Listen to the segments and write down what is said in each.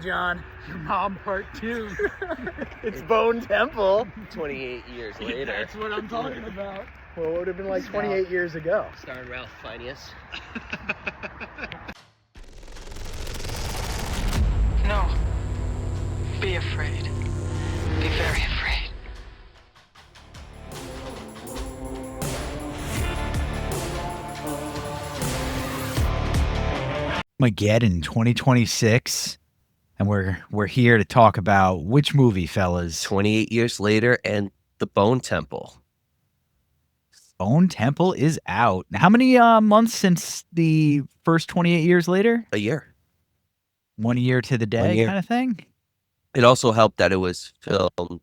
John. Your Mom Part 2. It's Bone Temple. 28 years later. That's what I'm talking about. Well, it would have been like 28 years ago. Starring Ralph Fiennes. No. Be afraid. Be very afraid. Mageddon 2026, and we're here to talk about which movie, fellas? 28 years later, and The Bone Temple. Bone Temple is out. How many months since the first 28 years later? A year. 1 year to the 1 day year. kind of thing? It also helped that it was filmed.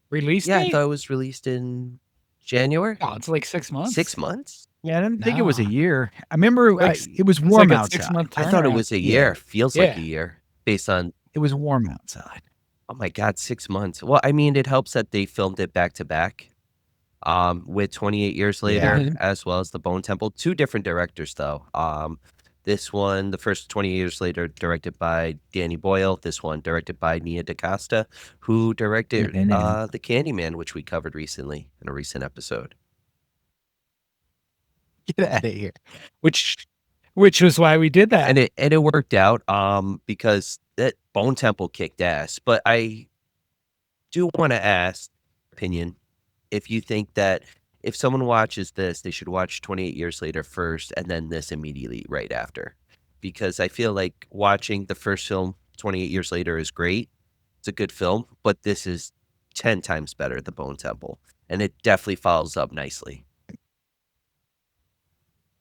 Release Yeah, I date? thought it was released in January. Oh, it's like 6 months. 6 months? Yeah, I didn't think it was a No. year. I remember Like, it was It's warm like a outside. 6-month I thought it turnaround. was a year. Feels like Yeah. a year based on, It was warm outside. oh my God, 6 months. Well, I mean, it helps that they filmed it back to back with 28 years later, Yeah. as well as The Bone Temple. Two different directors, though. This one, the first 20 years later, directed by Danny Boyle. This one, directed by Nia DaCosta, who directed The Candyman, which we covered recently in a recent episode. Get out of here. Which was why we did that. And it worked out because that Bone Temple kicked ass. But I do want to ask opinion if you think that if someone watches this, they should watch 28 years later first and then this immediately right after. Because I feel like watching the first film 28 years later is great. It's a good film, but this is 10 times better, The Bone Temple. And it definitely follows up nicely.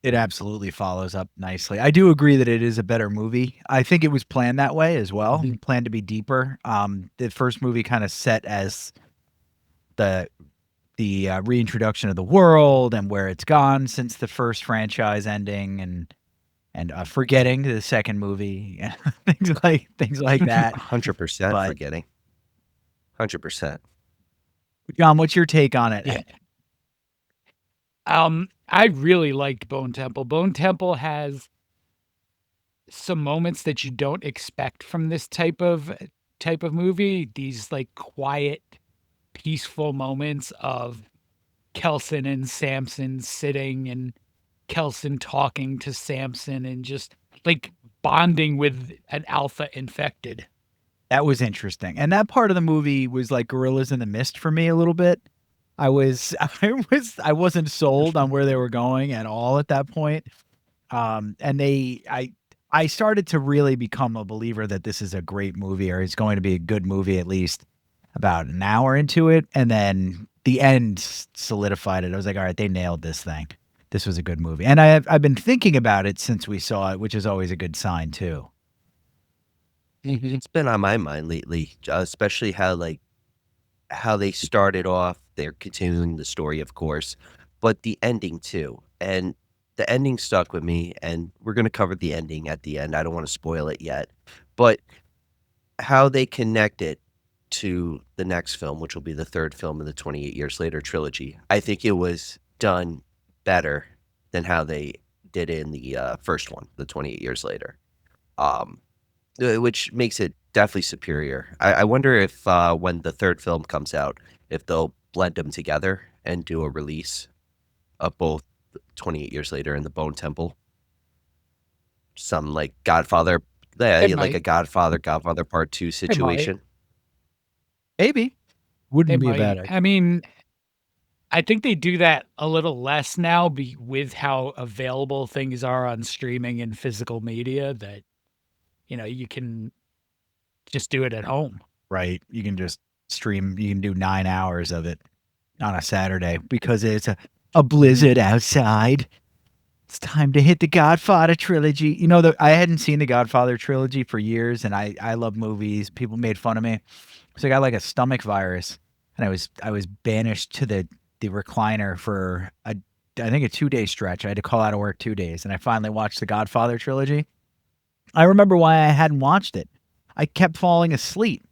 It absolutely follows up nicely. I do agree that it is a better movie. I think it was planned that way as well, planned to be deeper. The first movie kind of set as the reintroduction of the world and where it's gone since the first franchise ending, and forgetting the second movie, things like that. 100% But- forgetting. 100%. John, what's your take on it? Yeah. I really liked Bone Temple. Bone Temple has some moments that you don't expect from this type of movie. These like quiet, peaceful moments of Kelson and Samson sitting and Kelson talking to Samson and just like bonding with an alpha infected. That was interesting. And that part of the movie was like Gorillas in the Mist for me a little bit. I wasn't sold on where they were going at all at that point. And I started to really become a believer that this is a great movie, or it's going to be a good movie at least about an hour into it. And then the end solidified it. I was like, all right, they nailed this thing. This was a good movie. And I've been thinking about it since we saw it, which is always a good sign too. It's been on my mind lately, especially how they started off. They're continuing the story, of course, but the ending too. And the ending stuck with me, and we're going to cover the ending at the end. I don't want to spoil it yet, but how they connect it to the next film, which will be the third film in the 28 years later trilogy. I think it was done better than how they did in the first one, the 28 years later. Which makes it definitely superior. I wonder if when the third film comes out, if they'll blend them together and do a release of both 28 years later and The Bone Temple. Some like Godfather, like might. a Godfather Part 2 situation. Maybe. Wouldn't be a might. bad idea. I mean, I think they do that a little less now with how available things are on streaming and physical media that, you can just do it at home. Right. You can just stream. You can do 9 hours of it on a Saturday because it's a blizzard outside. It's time to hit the Godfather trilogy. I hadn't seen the Godfather trilogy for years, and I love movies. People made fun of me. So I got like a stomach virus, and I was banished to the recliner for I think a 2-day stretch. I had to call out of work 2 days, and I finally watched the Godfather trilogy. I remember why I hadn't watched it. I kept falling asleep.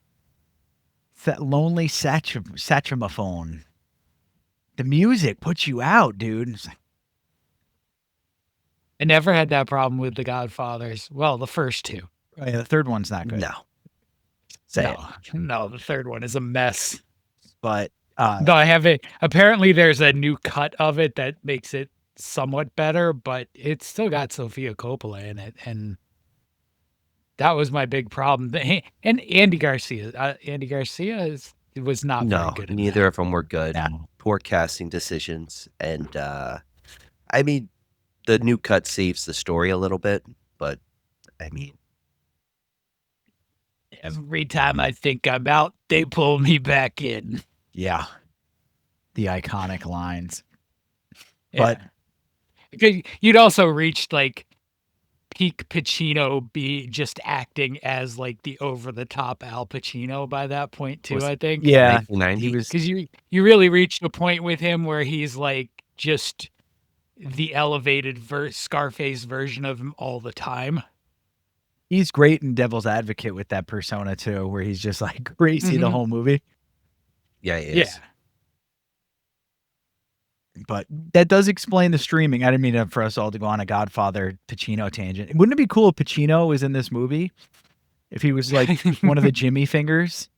It's that lonely saxophone. The music puts you out, dude. It's like, I never had that problem with The Godfathers. Well, the first two. Oh, yeah, the third one's not good. No. Say it. No, the third one is a mess. But No, I have it. Apparently, there's a new cut of it that makes it somewhat better, but it's still got Sofia Coppola in it, and that was my big problem. And Andy Garcia. Andy Garcia was not very No, good. In neither that. of them were good. No. Poor casting decisions. And I mean, the new cut saves the story a little bit, but I mean, Every time I think I'm out, they pull me back in. yeah, the iconic lines. But you'd also reached like peak Pacino be just acting as like the over the top Al Pacino by that point too, I think. Yeah, 1990. he was. Because you really reached a point with him where he's like just the elevated Scarface version of him all the time. He's great in Devil's Advocate with that persona too, where he's just like crazy the Mhm. whole movie. Yeah, he Yeah. is. But that does explain the streaming. I didn't mean for us all to go on a Godfather Pacino tangent. Wouldn't it be cool if Pacino was in this movie? If he was like one of the Jimmy fingers?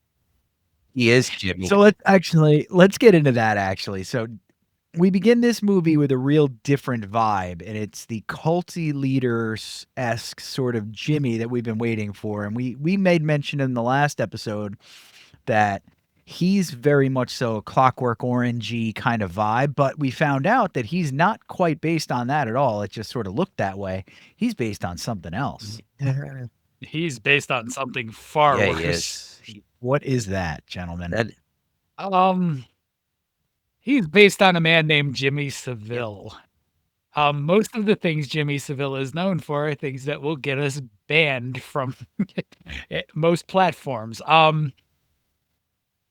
He is Jimmy. So let's get into that actually. So we begin this movie with a real different vibe, and it's the culty leader-esque sort of Jimmy that we've been waiting for. And we made mention in the last episode that he's very much so a Clockwork Orange-y kind of vibe, but we found out that he's not quite based on that at all. It just sort of looked that way. He's based on something else. He's based on something far Yeah, worse. he is. What is that, gentlemen? That He's based on a man named Jimmy Savile. Most of the things Jimmy Savile is known for are things that will get us banned from most platforms.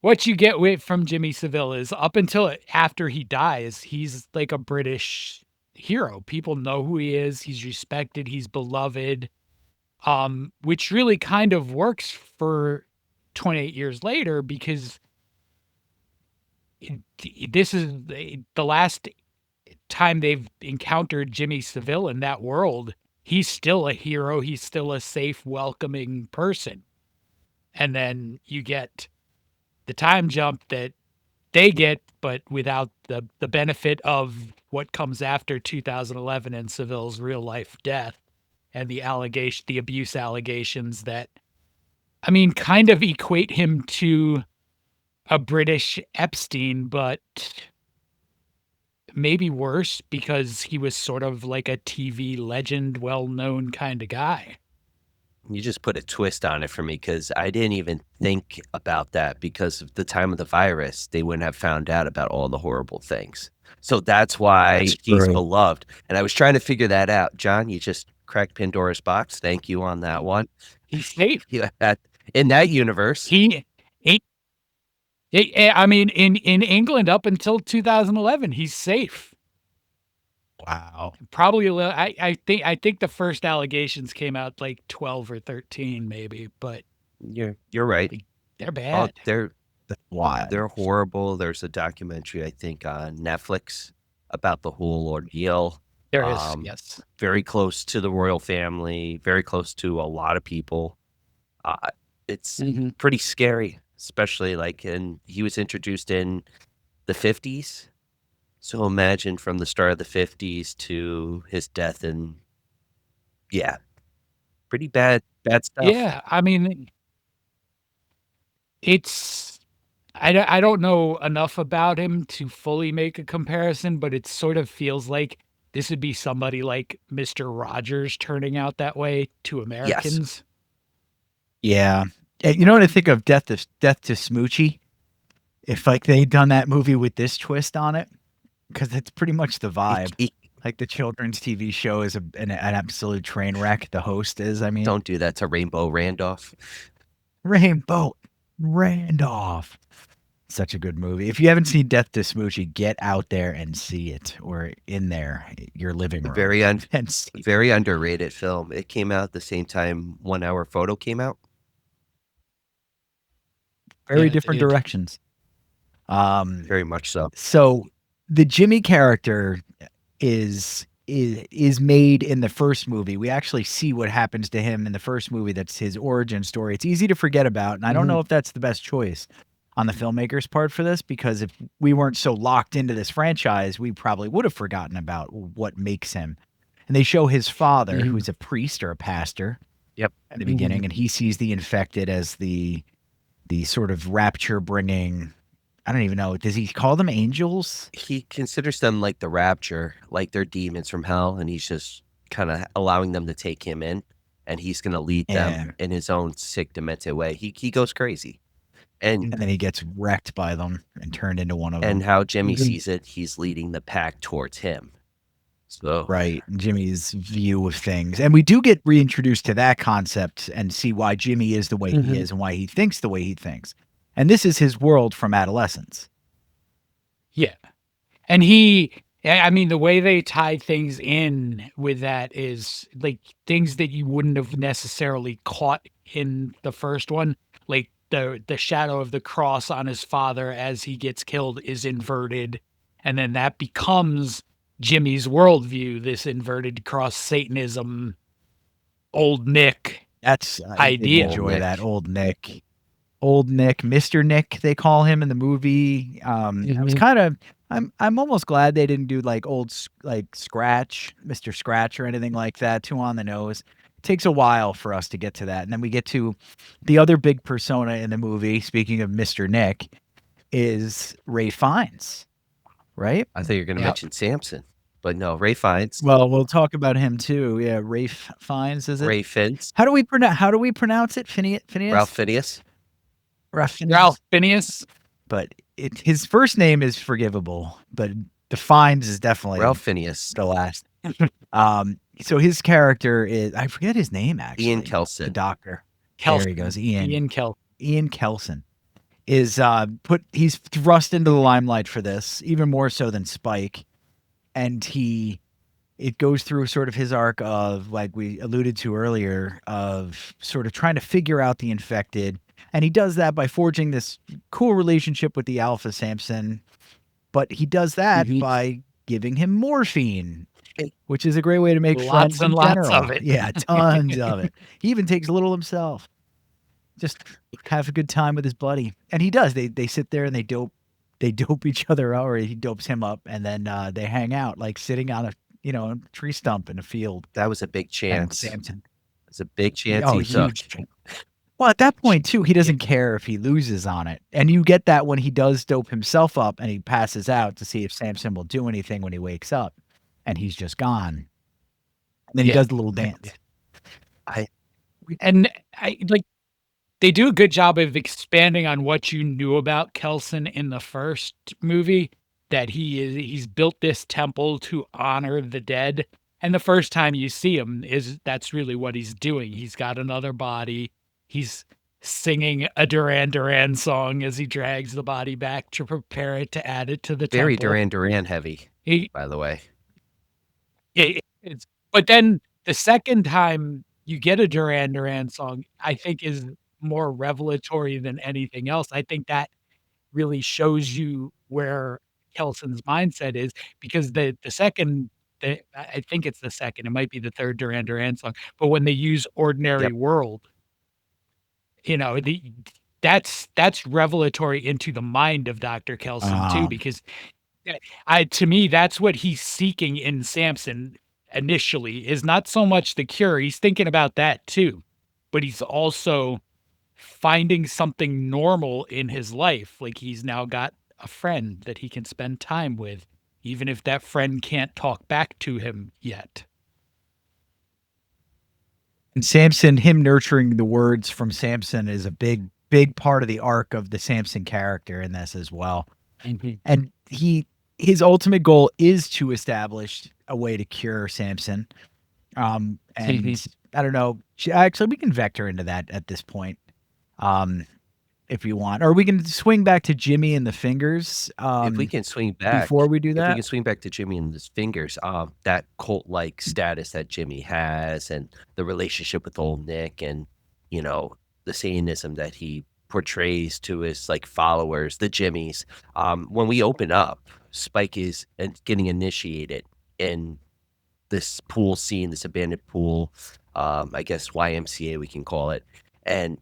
What you get from Jimmy Savile is up until after he dies, he's like a British hero. People know who he is. He's respected. He's beloved, which really kind of works for 28 years later because this is the last time they've encountered Jimmy Savile in that world. He's still a hero. He's still a safe, welcoming person. And then you get the time jump that they get, but without the benefit of what comes after 2011 and Savile's real life death and the abuse allegations that, I mean, kind of equate him to a British Epstein, but maybe worse because he was sort of like a TV legend, well-known kind of guy. you just put a twist on it for me because I didn't even think about that because of the time of the virus, they wouldn't have found out about all the horrible things. So that's why That's he's true. beloved. And I was trying to figure that out. John, you just cracked Pandora's box. Thank you on that one. He's safe. In that universe, I mean, in England up until 2011, he's safe. Wow. Probably a little. I think the first allegations came out like 12 or 13, maybe, but you're right. they're Oh, bad. they're Wild. they're horrible. There's a documentary, I think, on Netflix about the whole ordeal. There is, yes. Very close to the royal family, very close to a lot of people. It's pretty scary, especially and he was introduced in the 50s. So imagine from the start of the 50s to his death, and yeah, pretty bad stuff. Yeah, I mean, I don't know enough about him to fully make a comparison, but it sort of feels like this would be somebody like Mr. Rogers turning out that way to Americans. Yeah. You know what I think of Death to Smoochie? If they'd done that movie with this twist on it, because it's pretty much the vibe. Like the children's TV show is an absolute train wreck. The host is, I mean, Don't do that to Rainbow Randolph. Rainbow Randolph. Such a good movie. If you haven't seen Death to Smoochie, get out there and see it, or in there, your living room. And see. Very underrated film. It came out the same time 1 Hour Photo came out. Very Yeah, different dude. directions. Very much so. So the Jimmy character is is made in the first movie. We actually see what happens to him in the first movie. That's his origin story. It's easy to forget about, and I don't know if that's the best choice on the filmmaker's part for this, because if we weren't so locked into this franchise, we probably would have forgotten about what makes him. And they show his father, who's a priest or a pastor, Yep. at the beginning, and he sees the infected as the sort of rapture bringing. I don't even know. Does he call them angels? He considers them like the rapture, like they're demons from hell, and he's just kind of allowing them to take him in, and he's going to lead Yeah. them in his own sick, demented way. He goes crazy. And And then he gets wrecked by them and turned into one of them. and how Jimmy sees it, he's leading the pack towards him. So Right. Jimmy's view of things. And we do get reintroduced to that concept and see why Jimmy is the way he is and why he thinks the way he thinks. And this is his world from adolescence. Yeah. And I mean, the way they tie things in with that is like things that you wouldn't have necessarily caught in the first one. Like the shadow of the cross on his father as he gets killed is inverted. And then that becomes Jimmy's worldview, this inverted cross Satanism, old Nick. That's I did Idea. enjoy Nick. that old Nick. Old Nick, Mr. Nick, they call him in the movie. I was kind of I'm almost glad they didn't do like Scratch, Mr. Scratch or anything like that, too on the nose. It takes a while for us to get to that. And then we get to the other big persona in the movie, speaking of Mr. Nick, is Ray Fiennes, right? I thought you were going to Yep. mention Samson, but no, Ray Fiennes. Well, we'll talk about him too. Yeah, Ray Fiennes, is it? Ray Fiennes, How do we pronounce it? Phineas? Ralph Phineas. Ralph Phineas. But his first name is forgivable, but the Fiennes is definitely Ralph Phineas. the last. So his character is, I forget his name actually. Ian The Kelson. doctor. Kelson. There he goes. Ian Ian Kelson is he's thrust into the limelight for this, even more so than Spike. And it goes through sort of his arc of, like we alluded to earlier, of sort of trying to figure out the infected. And he does that by forging this cool relationship with the Alpha Samson. But he does that by giving him morphine, which is a great way to make Lots friends and in lots general. of it. Yeah, tons of it. He even takes a little himself. Just have a good time with his buddy. And he does. They sit there and they dope each other up, or he dopes him up, and then they hang out like sitting on a tree stump in a field. That was a big And chance. Samson. It's a big chance Oh, he took. huge. Well, at that point too, he doesn't care if he loses on it. And you get that when he does dope himself up and he passes out to see if Samson will do anything when he wakes up, and he's just gone. And then he Yeah. does the little dance. And they do a good job of expanding on what you knew about Kelson in the first movie, that he's built this temple to honor the dead. And the first time you see him that's really what he's doing. He's got another body. He's singing a Duran Duran song as he drags the body back to prepare it to add it to the Very temple. Duran Duran heavy, He- by the way. but then the second time you get a Duran Duran song, I think is more revelatory than anything else. I think that really shows you where Kelson's mindset is, because the second, I think it's the second, it might be the third Duran Duran song, but when they use Ordinary Yep. World, that's revelatory into the mind of Dr. Kelson too, Ah. because to me, that's what he's seeking in Samson initially, is not so much the cure. He's thinking about that too, but he's also finding something normal in his life. Like he's now got a friend that he can spend time with, even if that friend can't talk back to him yet. And Samson, him nurturing the words from Samson is a big part of the arc of the Samson character in this as well. And his ultimate goal is to establish a way to cure Samson. And I don't know. Actually, we can vector into that at this point, if you want, or we can swing back to Jimmy and the fingers. If we can swing back before we do If we that, can swing back to Jimmy and his fingers, that cult-like status that Jimmy has, and the relationship with old Nick, and the Satanism that he portrays to his followers, the Jimmies. When we open up, Spike is getting initiated in this pool scene, this abandoned pool, I guess YMCA we can call it. And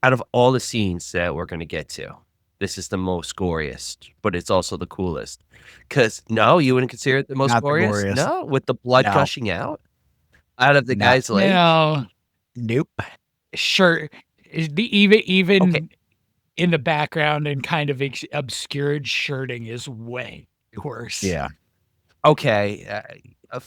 out of all the scenes that we're going to get to, this is the most goriest, but it's also the coolest. Because no, you wouldn't consider it the most Not the goriest? goriest. No, with the blood No. gushing out of the No. guy's leg. No, Nope. sure. Even Okay. in the background and kind of obscured shirting is way worse. Yeah. Okay.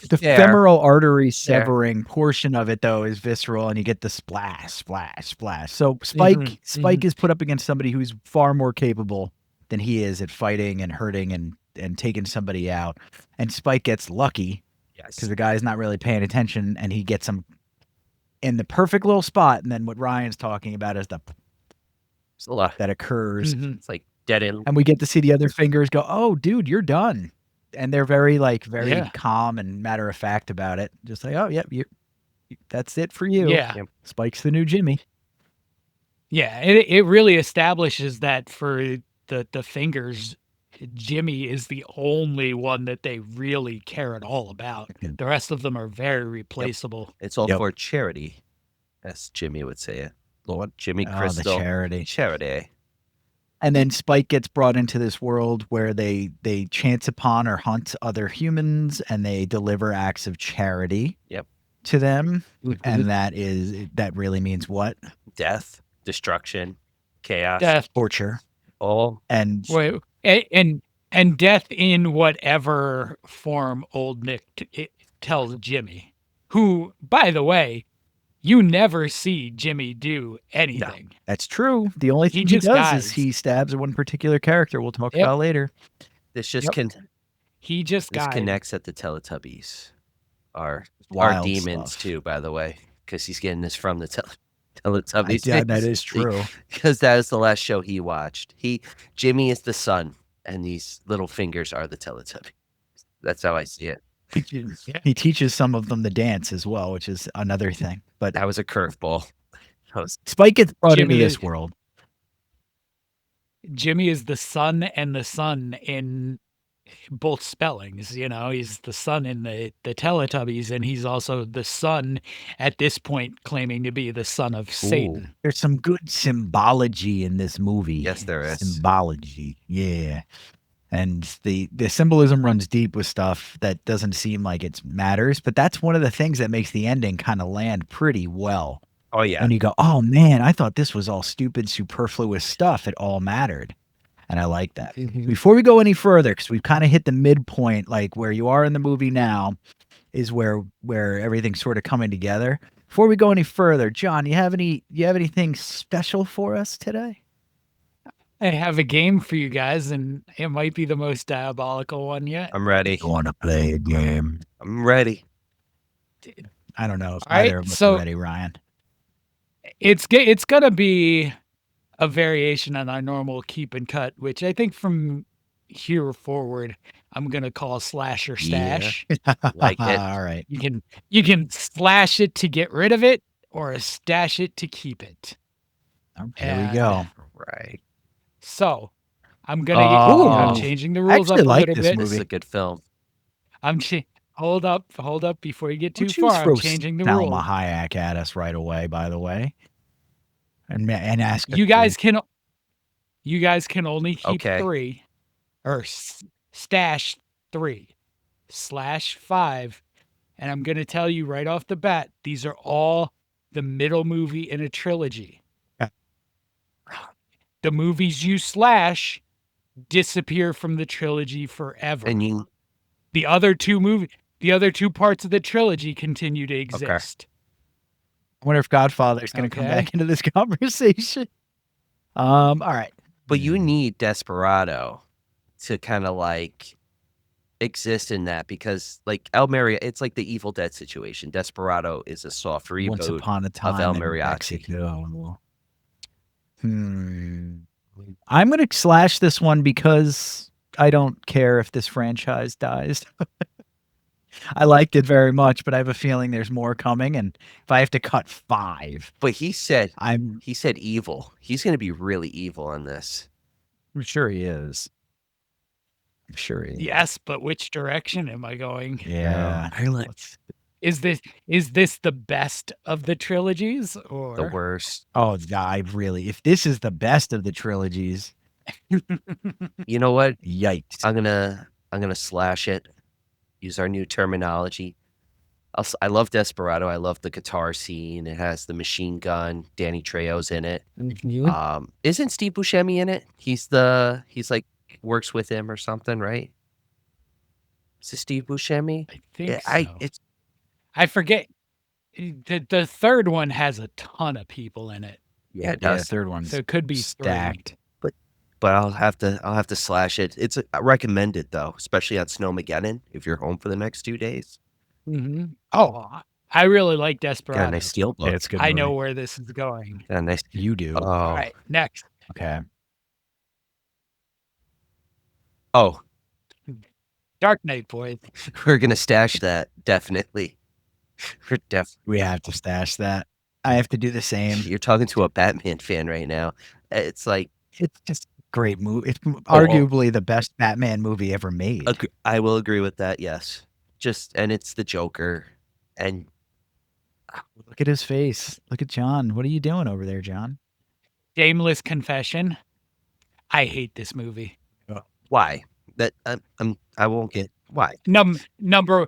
The fair. femoral artery severing portion of it, though, is visceral, and you get the splash, splash, splash. So Spike is put up against somebody who's far more capable than he is at fighting and hurting and taking somebody out. And Spike gets lucky Yes. because the guy's not really paying attention, and he gets him in the perfect little spot. And then what Ryan's talking about is It's a lot. that occurs. Mhm. It's like dead end. And we get to see the other fingers go, "Oh, dude, you're done." And they're very Yeah. calm and matter of fact about it. Just like, "Oh, yep, that's it for you." Yeah. Yep. Spike's the new Jimmy. Yeah, it really establishes that for the fingers, Jimmy is the only one that they really care at all about. Yep. The rest of them are very replaceable. It's all Yep. for charity, as Jimmy would say it. Lord Jimmy Oh, the Crystal. charity. Charity. And then Spike gets brought into this world where they chance upon or hunt other humans, and they deliver acts of charity. Yep. To them, and that really means what? Death, destruction, chaos, Death, Torture. all. And wait, and death in whatever form Old Nick tells Jimmy, who, by the way, you never see Jimmy do anything. that's true. The only He thing he just does dies. is he stabs one particular character we'll talk Yep. about later. This just Yep. He just this got connects that the Teletubbies are Wild demons stuff. too, by the way, because he's getting this from the Teletubbies. Yeah, that is true. Because that was the last show he watched. Jimmy is the sun, and these little fingers are the Teletubbies. That's how I see it. He teaches some of them the dance as well, which is another thing. But That was a curveball. That was- Spike gets brought Jimmy into is- this world. Jimmy is the sun and the sun in both spellings. You know, he's the sun in the Teletubbies, and he's also the sun at this point, claiming to be the son of Satan. There's some good symbology in this movie. Yes, there is. Symbology. Yeah. And the symbolism runs deep with stuff that doesn't seem like it matters, but that's one of the things that makes the ending kind of land pretty well. Oh yeah. And you go, "Oh man, I thought this was all stupid, superfluous stuff. It all mattered." And I like that. Before we go any further, because we've kind of hit the midpoint, like where you are in the movie now is where everything's sort of coming together. Before we go any further, John, you have anything special for us today? I have a game for you guys, and it might be the most diabolical one yet. I'm ready. Want to play a game? I'm ready. I don't know if All right, either of us so- are ready, Ryan. It's gonna be a variation on our normal keep and cut, which I think from here forward I'm gonna call slasher Yeah. stash. Like it. All right. You can slash it to get rid of it, or stash it to keep it. Here we And go. Right. So I'm gonna Oh. I'm changing the I rules up actually a like little this bit. This is movie. a good film. Hold up before you get too Don't you far. throw I'm changing the Salma rules. Hayek at us right away, by the way, and ask us You to- guys can only keep Okay. 3 or stash 3 slash 5, and I'm gonna tell you right off the bat, these are all the middle movie in a trilogy. Yeah. The movies you slash disappear from the trilogy forever. And you The other two parts of the trilogy continue to exist. I wonder if Godfather's going to come Okay. back into this conversation. All right. but you need Desperado to kind of like exist in that, because like El Mariachi, it's like the Evil Dead situation. Desperado is a soft Once reboot. upon a time El in Mariachi. Mexico. I'm going to slash this one because I don't care if this franchise dies. I liked it very much, but I have a feeling there's more coming. And if I have to cut 5, But he said I'm evil. He's going to be really evil in this. sure he is. Sure is. Yes, but which direction am I going? Yeah. I like Let's- Is this the best of the trilogies the or worst. Oh, I really. If this is the best of the trilogies, You know what? yikes. I'm gonna slash it. Use our new terminology. I love Desperado. I love the guitar scene. It has the machine gun. Danny Trejo's in it. Isn't Steve Buscemi in it? He's like works with him or something, right? Is it Steve Buscemi? I think Yeah, so. it's I forget. The third one has a ton of people in it, it Yeah, the does. third one's so it could be three. stacked. But I'll have to slash it. It's recommended though, especially on Snowmageddon if you're home for the next 2 days. Oh, I really like Got a Desperado. nice steel book. Yeah, it's a good. I know movie. where this is going. Got a nice. You do. Oh, All right, next. Okay. oh, Dark Knight, boys. we're gonna stash that definitely. We're We have to stash that. I have to do the same. You're talking to a Batman fan right now. It's like It's just a great movie. It's arguably the best Batman movie ever made. I will agree with that. Yes, and it's the Joker, and Look at his face. Look at John. What are you doing over there, John? Shameless confession. I hate this movie. why? That I won't get why. Number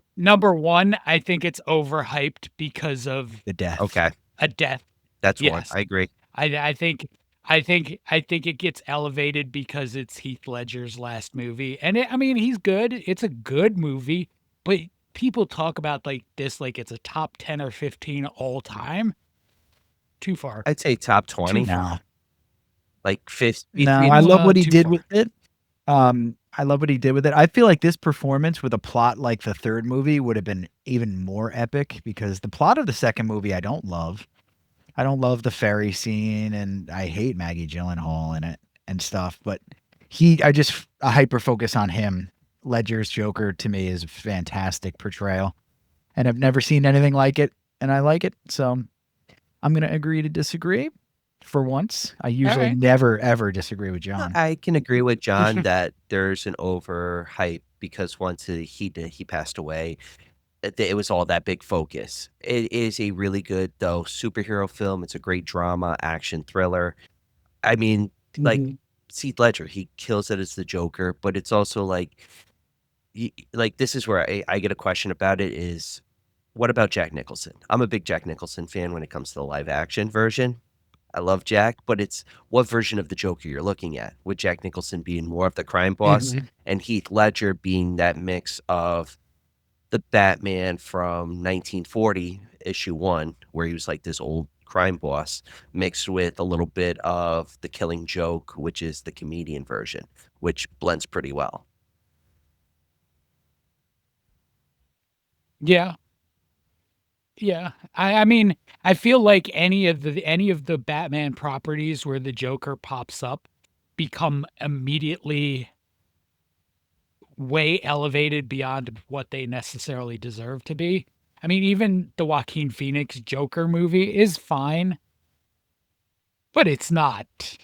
one, I think it's overhyped because of The death. Okay, a death. that's one. Yes. I agree. I think it gets elevated because it's Heath Ledger's last movie, and I mean he's good. It's a good movie, but people talk about like this like it's a top 10 or 15 all time. Too far. I'd say top 20, No. like 50. No, I love what he too did far. with it. I love what he did with it. I feel like this performance with a plot like the third movie would have been even more epic because the plot of the second movie I don't love. I don't love the ferry scene and I hate Maggie Gyllenhaal in it and stuff, but I hyper focus on him. Ledger's Joker to me is a fantastic portrayal and I've never seen anything like it and I like it. So I'm going to agree to disagree for once. I usually right. never, ever disagree with John. I can agree with John that there's an overhype because once he passed away, it was all that big focus. It is a really good though superhero film. It's a great drama, action thriller. I mean, like Heath Ledger, he kills it as the Joker, but it's also like this is where I get a question about it is what about Jack Nicholson? I'm a big Jack Nicholson fan when it comes to the live action version. I love Jack, but it's what version of the Joker you're looking at, with Jack Nicholson being more of the crime boss and Heath Ledger being that mix of the Batman from 1940 issue 1, where he was like this old crime boss, mixed with a little bit of The Killing Joke, which is the comedian version, which blends pretty well. Yeah. Yeah. I mean, I feel like any of the Batman properties where the Joker pops up become immediately way elevated beyond what they necessarily deserve to be. I mean, even the Joaquin Phoenix Joker movie is fine, but it's not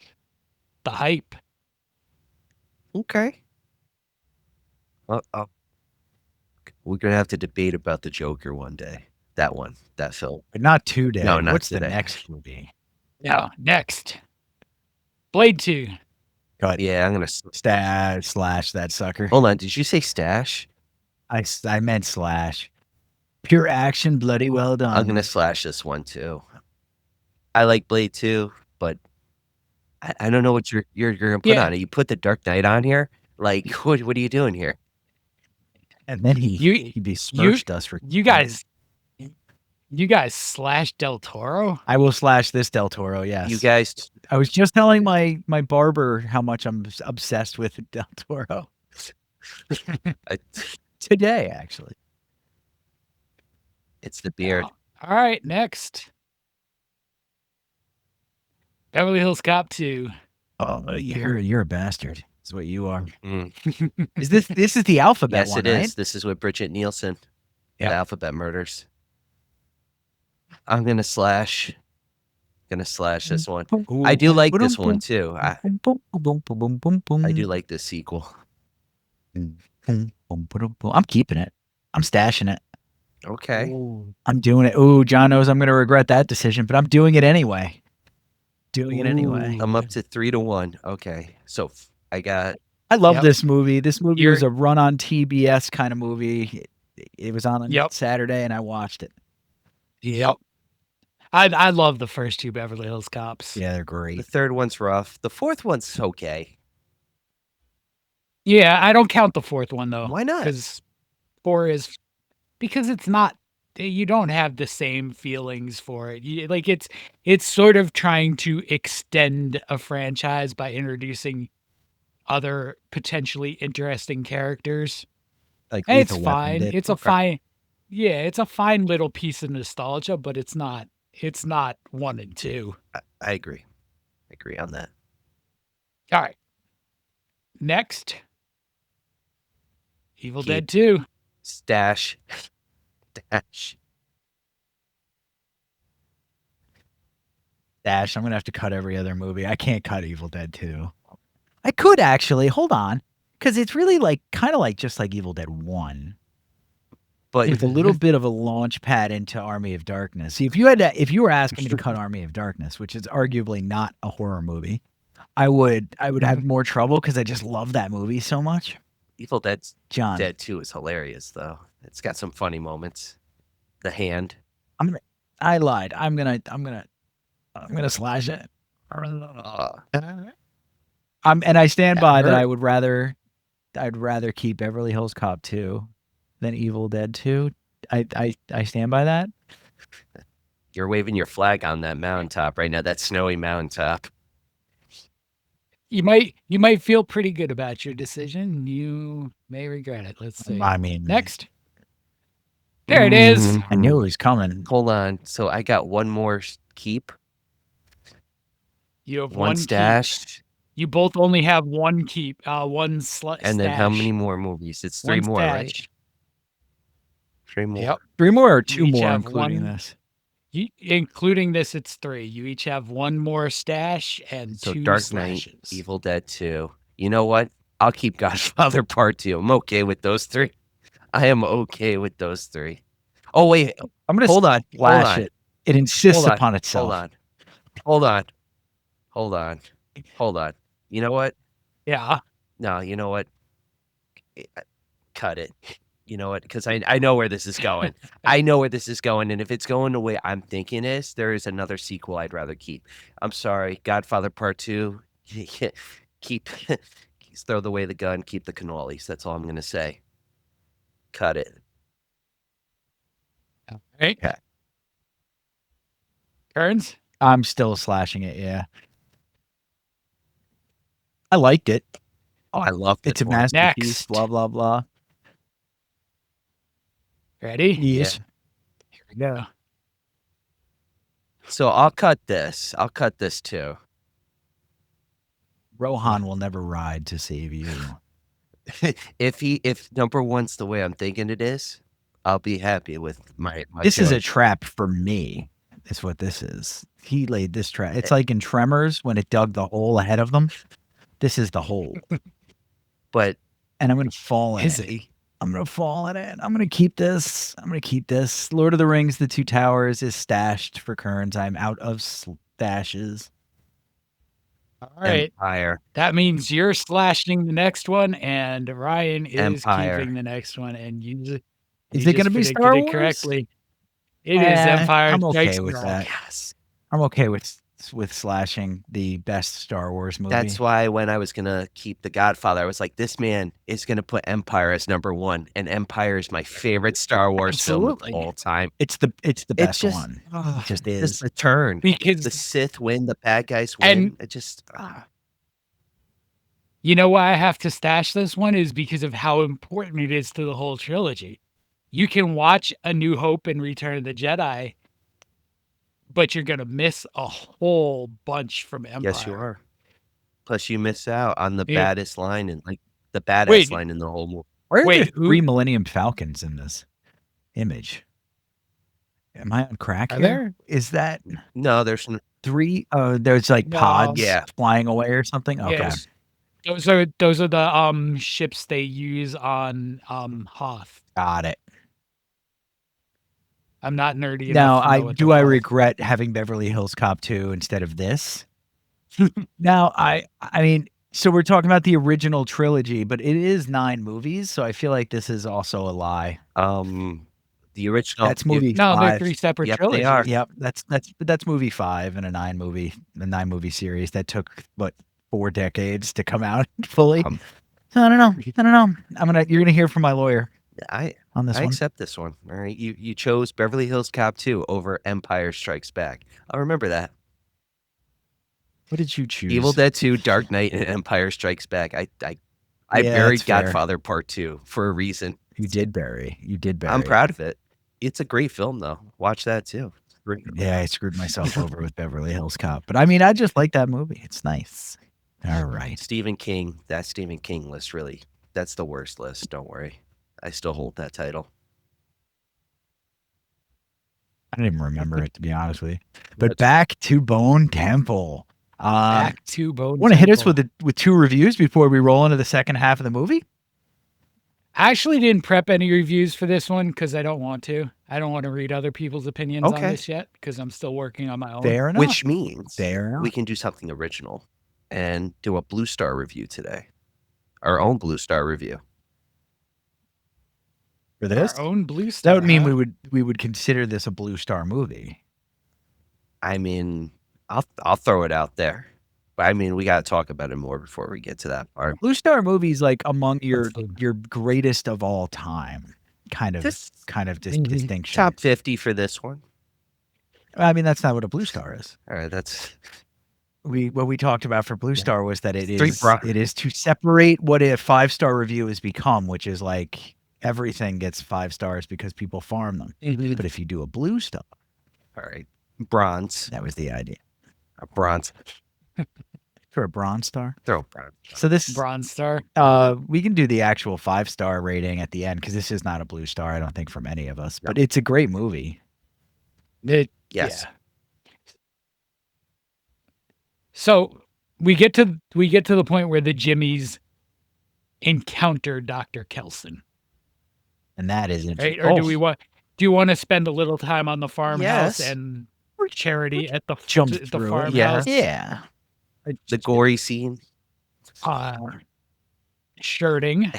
the hype. Okay. Well, we're gonna have to debate about the Joker one day. That film. But not today. No, not What's today. the next movie? Now, next. Blade 2. Cut. Yeah, I'm gonna Slash that sucker. hold on. Did you say stash? I meant slash. Pure action, bloody well done. I'm gonna slash this one too. I like Blade 2, but I don't know what you're gonna put Yeah. on it. You put the Dark Knight on here? Like, what are you doing here? And then he You- besmirched us for You guys slash Del Toro? I will slash this Del Toro. Yes, You guys, I was just telling my barber how much I'm obsessed with Del Toro today. Actually, it's the beard. All right, next. Beverly Hills Cop 2. oh, you're a bastard. Is what you are. Mm. Is this is the alphabet Yes, one, it is. right? This is with Bridget Nielsen. Yeah. The Alphabet Murders. I'm gonna slash this one. I do like this one too. I do like this sequel. I'm keeping it. I'm stashing it. Okay. I'm doing it. Ooh, John knows I'm going to regret that decision, but I'm doing it anyway. Doing it anyway. I'm up to 3-1. Okay. So I got I love Yep. this movie. This movie You're- was a run on TBS kind of movie. It was on Yep. Saturday, and I watched it. Yep. I love the first two Beverly Hills Cops. Yeah, they're the great. third one's rough. The fourth one's okay. Yeah, I don't count the fourth one though. Why not? Because it's not. You don't have the same feelings for it. It's sort of trying to extend a franchise by introducing other potentially interesting characters. Like And it's Lethal Weapon fine. did. It's a fine. Yeah, it's a fine little piece of nostalgia, but it's not 1 and 2. I agree. I agree on that. All right. Next. Evil Keep. Dead 2. Stash. Dash. I'm gonna have to cut every other movie. I can't cut Evil Dead 2. I could actually. Hold on, because it's really like kind of like just like Evil Dead 1, But with a little bit of a launch pad into Army of Darkness. See, if you were asking me to cut Army of Darkness, which is arguably not a horror movie, I would have more trouble because I just love that movie so much. Evil Dead's John, Dead 2 is hilarious though. It's got some funny moments. The hand. I lied. I'm gonna slash it. And I stand by that. I'd rather keep Beverly Hills Cop 2 than Evil Dead 2. I stand by that. You're waving your flag on that mountaintop right now. That snowy mountaintop. You might feel pretty good about your decision. You may regret it. Let's see. I mean, Next. There it is. Mhm. I knew it was coming. Hold on. So I got one more keep. You have One keep. stash. You both only have one keep. One stash. And then how many more movies? It's 3 One more, right? stash. 3 more. Yep. 3 more or 2 each more, have including one- this. Including this, it's 3. You each have one more stash and So 2 Dark Knight, slashes. Evil Dead 2. You know what? I'll keep Godfather Part 2. I'm okay with those 3. I am okay with those 3. Oh, wait. I'm gonna Hold on. slash Hold on. it. It insists Hold on, upon itself. Hold on. Hold on. You know what? Yeah. No, you know what? Cut it. You know what? Because I know where this is going. I know where this is going. And if it's going the way I'm thinking is, there is another sequel I'd rather keep. I'm sorry. Godfather Part 2. Keep throw away the gun, keep the cannolis. That's all I'm going to say. Cut it. Right. Okay. Kearns? I'm still slashing it. Yeah. I liked it. Oh, I love it. It's a masterpiece. Next. Blah blah blah. Ready? Yes. Here we go. So I'll cut this. I'll cut this too. Rohan will never ride to save you. If number one's the way I'm thinking it is, I'll be happy with my This is a choice. trap for me. Is what this is. He laid this trap. It's like in Tremors when it dug the hole ahead of them. This is the hole, But and I'm gonna fall in Is it. it? I'm gonna fall in it. I'm gonna keep this. Lord of the Rings: The Two Towers is stashed for Kearns. I'm out of stashes. All right. Empire. That means you're slashing the next one, and Ryan is Empire. keeping the next one. And you Is it gonna just be predicted Star it Wars? correctly. It is Empire. I'm okay Strikes with Back. that. Yes. I'm okay with slashing the best Star Wars movie. That's why when I was gonna keep The Godfather, I was like, this man is gonna put Empire as number one, and Empire is my favorite Star Wars film Absolutely. of all time. it's the best just- one. Oh, It just Just is. the turn. Because The Sith win, the bad guys win. And- It just you know why I have to stash this one is because of how important it is to the whole trilogy. You can watch A New Hope and Return of the Jedi, but you're gonna miss a whole bunch from Empire. yes, you are. Plus, you miss out on the Yeah. baddest line and like the badass Wait. line in the whole movie. Where are Wait, there who- 3 Millennium Falcons in this image? Am I on crack Are here? there? Is that No, there's 3? There's like No. pods Yeah. flying away or something. Okay. Yes. Those are the ships they use on Hoth. Got it. I'm not nerdy Now, enough to know what do they're I called. regret having Beverly Hills Cop 2 instead of this? Now, I mean, so we're talking about the original trilogy, but it is 9 movies, so I feel like this is also a lie. The original. That's movie No, they're 5. 3 separate Yep, they trilogies. are. Yep, that's movie 5 in a 9 movie series that took what 4 decades to come out fully. So I don't know. You're gonna hear from my lawyer I on this I one. accept this one. All right, you chose Beverly Hills Cop 2 over Empire Strikes Back. I'll remember that. What did you choose? Evil Dead 2, Dark Knight, and Empire Strikes Back. I Yeah, buried that's fair. Godfather Part 2 for a reason. You did bury. I'm proud of it. It's a great film, though. Watch that too. It's great. Yeah, I screwed myself over with Beverly Hills Cop, but I mean, I just like that movie. It's nice. All right. Stephen King. That Stephen King list really. That's the worst list. Don't worry. I still hold that title. I didn't even remember it, to be honest with you. But That's- back to Bone Temple. Back to Bone Want to hit us Temple. with 2 reviews before we roll into the second half of the movie? I actually didn't prep any reviews for this one because I don't want to. I don't want to read other people's opinions on Okay. this yet because I'm still working on my own. Fair enough. Which means Fair enough. we can do something original and do a Blue Star review today. Our own Blue Star review. For this, Our own Blue Star. that would mean huh? we would consider this a Blue Star movie. I mean, I'll throw it out there. But I mean, we got to talk about it more before we get to that part. Blue Star movies like among your Absolutely. greatest of all time kind of This- distinction. Top 50 for this one. I mean, that's not what a Blue Star is. All right, that's What we talked about for Blue Star was that it Three is bro- it is to separate what a 5-star review has become, which is like everything gets 5 stars because people farm them. But if you do a Blue Star, all right. Bronze. that was the idea. A bronze. For a Bronze Star. Throw bronze. So this Bronze Star. we can do the actual 5-star rating at the end because this is not a Blue Star, I don't think, from any of us. But it's a great movie. It- Yes. yeah. So we get to the point where the Jimmies encounter Dr. Kelson, And that is right? Or do you want to spend a little time on the farmhouse Yes. and Charity at the jump the through it? farmhouse? Yeah. The gory scene. Shirting.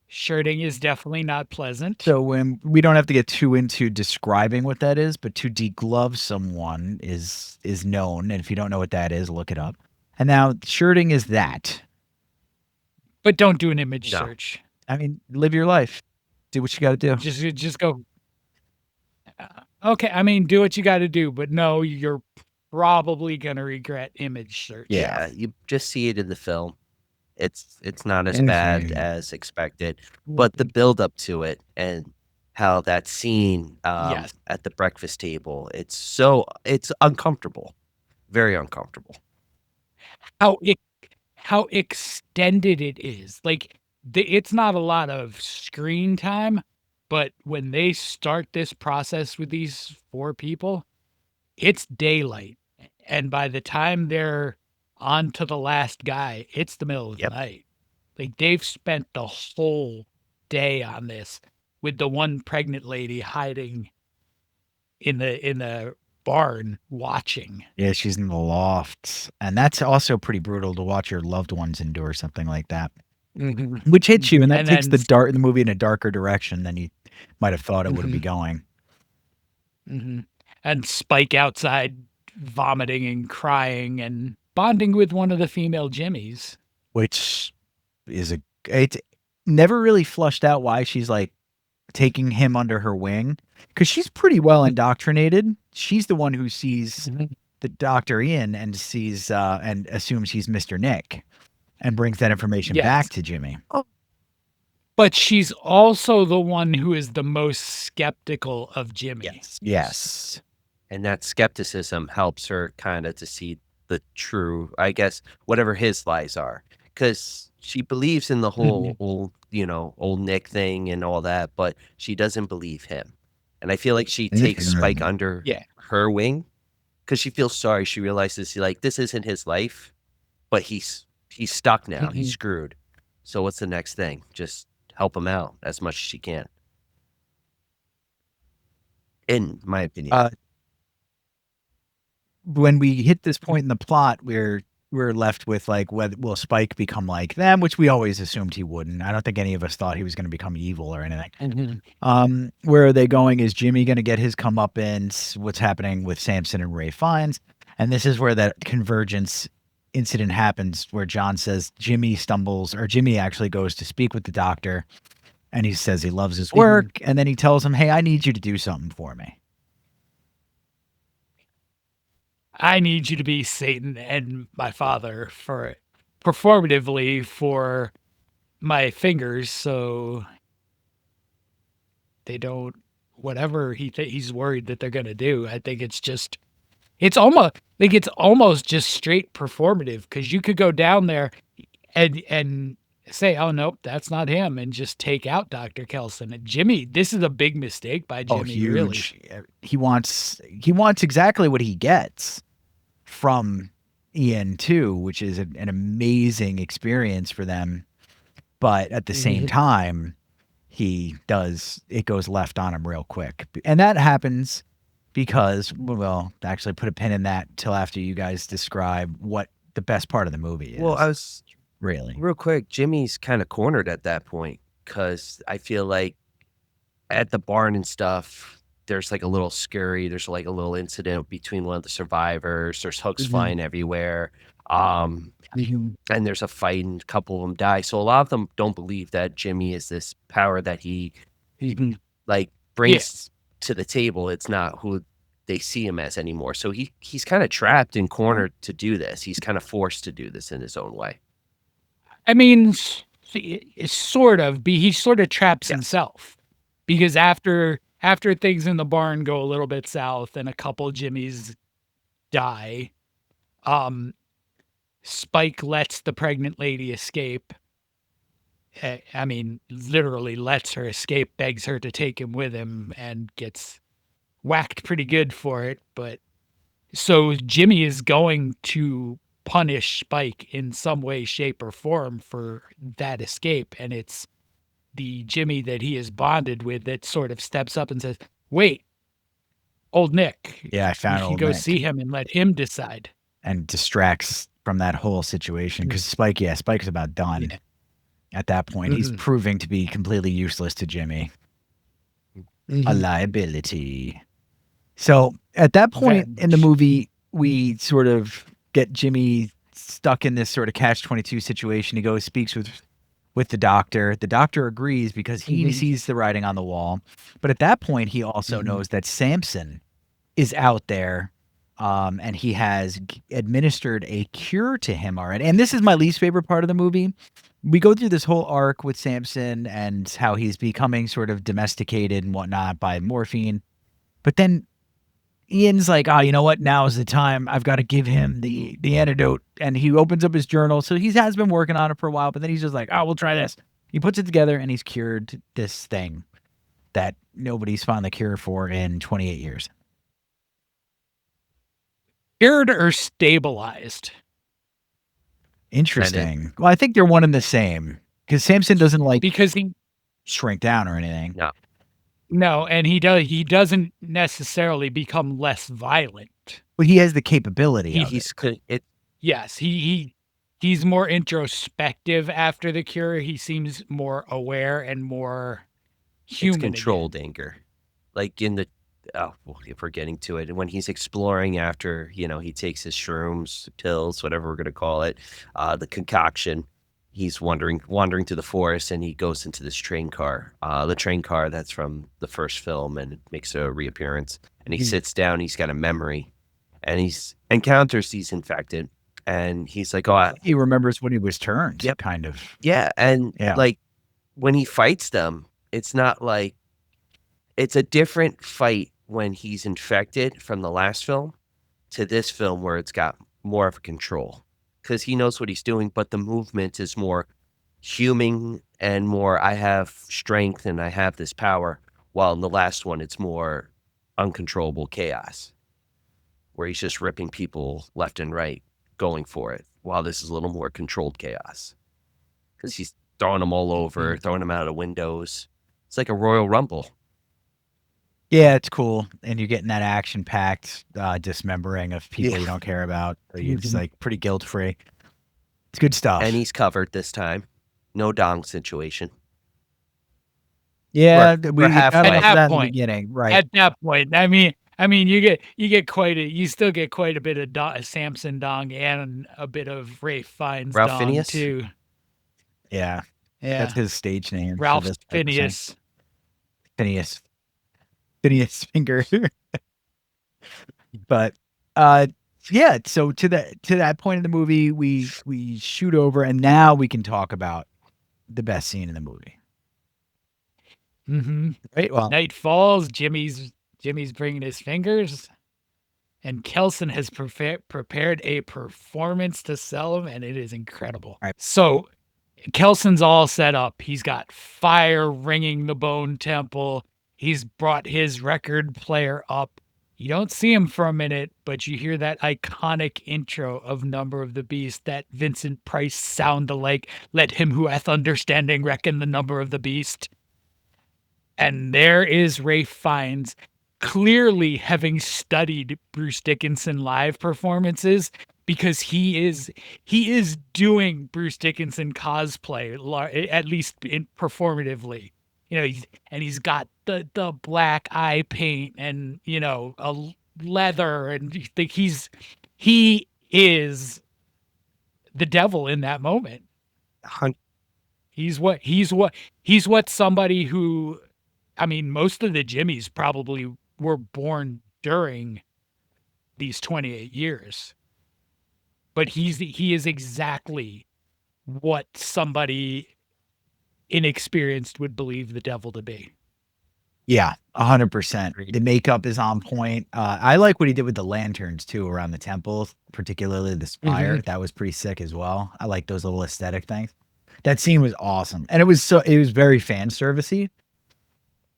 Shirting is definitely not pleasant. So when we don't have to get too into describing what that is, but to deglove someone is known. And if you don't know what that is, look it up. And now shirting is that. But don't do an image No. search. I mean, live your life. Do what you got to do. Just go. Okay, I mean, do what you got to do, but no, you're probably gonna regret image search. Yeah, you just see it in the film. It's not as And bad if you- as expected, but the build up to it and how that scene Yes. at the breakfast table, it's uncomfortable, very uncomfortable. How extended it is. Like it's not a lot of screen time, but when they start this process with these 4 people, it's daylight, and by the time they're on to the last guy, it's the middle of Yep. the night. Like they've spent the whole day on this with the one pregnant lady hiding in the barn watching. Yeah, she's in the loft. And that's also pretty brutal to watch your loved ones endure something like that. Which hits you, and that And takes then- the movie in a darker direction than you might have thought it would be going. And Spike outside vomiting and crying and bonding with one of the female Jimmies. Which is it's never really flushed out why she's like taking him under her wing, because she's pretty well indoctrinated. She's the one who sees the Dr. Ian and sees and assumes he's Mr. Nick and brings that information Yes. back to Jimmy. But she's also the one who is the most skeptical of Jimmy. Yes. And that skepticism helps her kind of to see the true, I guess, whatever his lies are, because she believes in the whole old Nick thing and all that, but she doesn't believe him. And I feel like she takes Spike under Yeah. her wing because she feels sorry. She realizes like this isn't his life, but he He's stuck now. He's Mhm. screwed. So what's the next thing? Just help him out as much as you can. In my opinion. Uh, when we hit this point in the plot, we're left with like, whether will Spike become like them, which we always assumed he wouldn't. I don't think any of us thought he was going to become evil or anything. Mhm. Where are they going? Is Jimmy going to get his comeuppance? What's happening with Samson and Ray Fiennes? And this is where that convergence incident happens, where John says Jimmy actually goes to speak with the doctor, and he says he loves his work, and then he tells him, "Hey, I need you to do something for me." I need you to be Satan and my father for performatively for my fingers, so they don't whatever he's worried that they're gonna do. I think it's almost just straight performative, because you could go down there and say, "Oh nope, that's not him," and just take out Dr. Kelson. And Jimmy, this is a big mistake by Oh, Jimmy, really. huge. He wants exactly what he gets from Ian too, which is an amazing experience for them. But at the same time, it goes left on him real quick. And that happens because, well, actually put a pin in that till after you guys describe what the best part of the movie is. Well, I was really real quick. Jimmy's kind of cornered at that point, because I feel like at the barn and stuff, there's like a little scurry. There's like a little incident between one of the survivors. There's hooks flying everywhere. And there's a fight, and a couple of them die. So a lot of them don't believe that Jimmy is this power that he like brings to the table. It's not who they see him as anymore. So he's kind of trapped and cornered to do this. He's kind of forced to do this in his own way. I mean, it's sort of, he sort of traps himself, because after things in the barn go a little bit south and a couple Jimmys die, Spike lets the pregnant lady escape. I mean, literally lets her escape, begs her to take him with him, and gets whacked pretty good for it. But so Jimmy is going to punish Spike in some way, shape, or form for that escape. And it's the Jimmy that he is bonded with that sort of steps up and says, "Wait, old Nick." Yeah, I found You can old go Nick. see him and let him decide. And distracts from that whole situation, because Spike's about done at that point. He's proving to be completely useless to Jimmy. A liability. So at that point in the movie, we sort of get Jimmy stuck in this sort of catch-22 situation. He goes, speaks with the doctor. The doctor agrees because he sees the writing on the wall. But at that point, he also knows that Samson is out there, and he has administered a cure to him already. And this is my least favorite part of the movie. We go through this whole arc with Samson and how he's becoming sort of domesticated and whatnot by morphine. But then Ian's like, "Oh, you know what? Now is the time. I've got to give him the antidote." And he opens up his journal. So he has been working on it for a while, but then he's just like, "Oh, we'll try this." He puts it together and he's cured this thing that nobody's found the cure for in 28 years. Cured or stabilized? Interesting. Well, I think they're one and the same, because Samson doesn't like Because he shrink down or anything. no, and he doesn't necessarily become less violent. But he has the capability. Yes, he's more introspective after the cure. He seems more aware and more human. It's controlled anger. Like in the if we're getting to it, when he's exploring after, he takes his shrooms, pills, whatever we're going to call it, the concoction, he's wandering through the forest, and he goes into this train car, the train car that's from the first film, and it makes a reappearance, and he sits down, he's got a memory, and he encounters these infected, and he's like, he remembers when he was turned, kind of. Yeah, and like when he fights them, it's not like, it's a different fight when he's infected from the last film to this film, where it's got more of a control, because he knows what he's doing, but the movement is more human and more, I have strength and I have this power, while in the last one it's more uncontrollable chaos, where he's just ripping people left and right, going for it. while this is a little more controlled chaos. Because he's throwing them all over, throwing them out of windows. It's like a Royal Rumble. Yeah, it's cool. And you're getting that action-packed dismembering of people Yeah. you don't care about. So it's like pretty guilt-free. It's good stuff. And he's covered this time. No dong situation. yeah, we're halfway. At that in the point. beginning, right? At that point, I mean, you still get quite a bit of Samson Dong and a bit of Ray Fiennes Ralph Dong Phineas? too. Yeah, Yeah, that's his stage name. for Ralph this episode. Phineas. Phineas Finger. But yeah, so to that point in the movie, we shoot over, and now we can talk about the best scene in the movie. Mm-hmm. Right. Well, Night falls. Jimmy's bringing his fingers, and Kelson has prepared a performance to sell him, and it is incredible. Right. So Kelson's all set up. He's got fire ringing the Bone Temple. He's brought his record player up. You don't see him for a minute, but you hear that iconic intro of Number of the Beast, that Vincent Price sound alike. Let him who hath understanding reckon the number of the beast. And there is Ray Fiennes, clearly having studied Bruce Dickinson live performances, because he is doing Bruce Dickinson cosplay, at least performatively. You know, he's got the black eye paint and, you know, a leather, and he is the devil in that moment. He's what somebody who, I mean, most of the Jimmys probably were born during these 28 years. But he is exactly what somebody inexperienced would believe the devil to be. yeah, 100%. The makeup is on point. I like what he did with the lanterns too around the temple, particularly the spire. That was pretty sick as well. I like those little aesthetic things. That scene was awesome, and it was very fan servicey,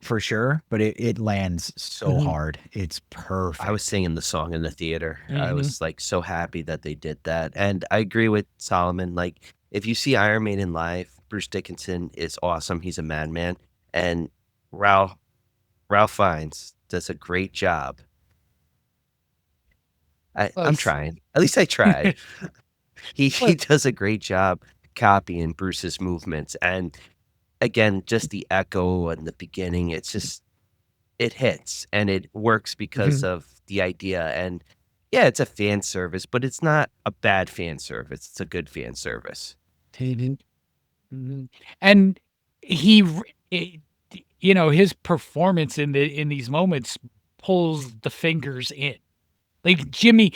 for sure. But it lands so hard. It's perfect. I was singing the song in the theater. I was like so happy that they did that. And I agree with Solomon. Like, if you see Iron Maiden live, Bruce Dickinson is awesome. He's a madman. And Ralph Fiennes does a great job. I'm Close. trying. At least I tried. He does a great job copying Bruce's movements. And again, just the echo and the beginning, it's just, it hits and it works because of the idea. And yeah, it's a fan service, but it's not a bad fan service. It's a good fan service. And he, you know, his performance in these moments pulls the fingers in. Like Jimmy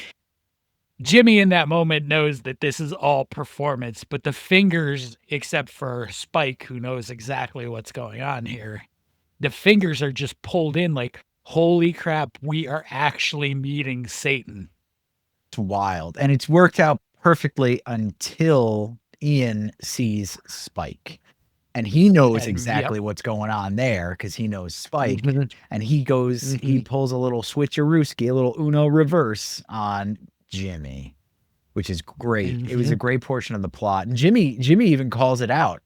in that moment knows that this is all performance, but the fingers, except for Spike, who knows exactly what's going on here, the fingers are just pulled in like, holy crap, we are actually meeting Satan. It's wild, and it's worked out perfectly until Ian sees Spike, and he knows And, exactly what's going on there because he knows Spike, and he goes, he pulls a little switcherooski, a little Uno reverse on Jimmy, which is great. It was a great portion of the plot, and Jimmy even calls it out,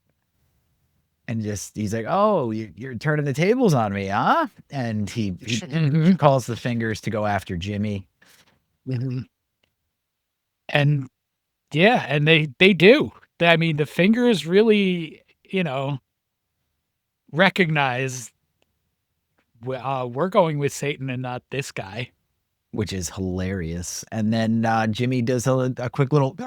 and he's like, "Oh, you're turning the tables on me, huh?" And he calls the fingers to go after Jimmy. And yeah, and they do. I mean, the fingers really, you know, recognize we're going with Satan and not this guy. Which is hilarious. And then Jimmy does a quick little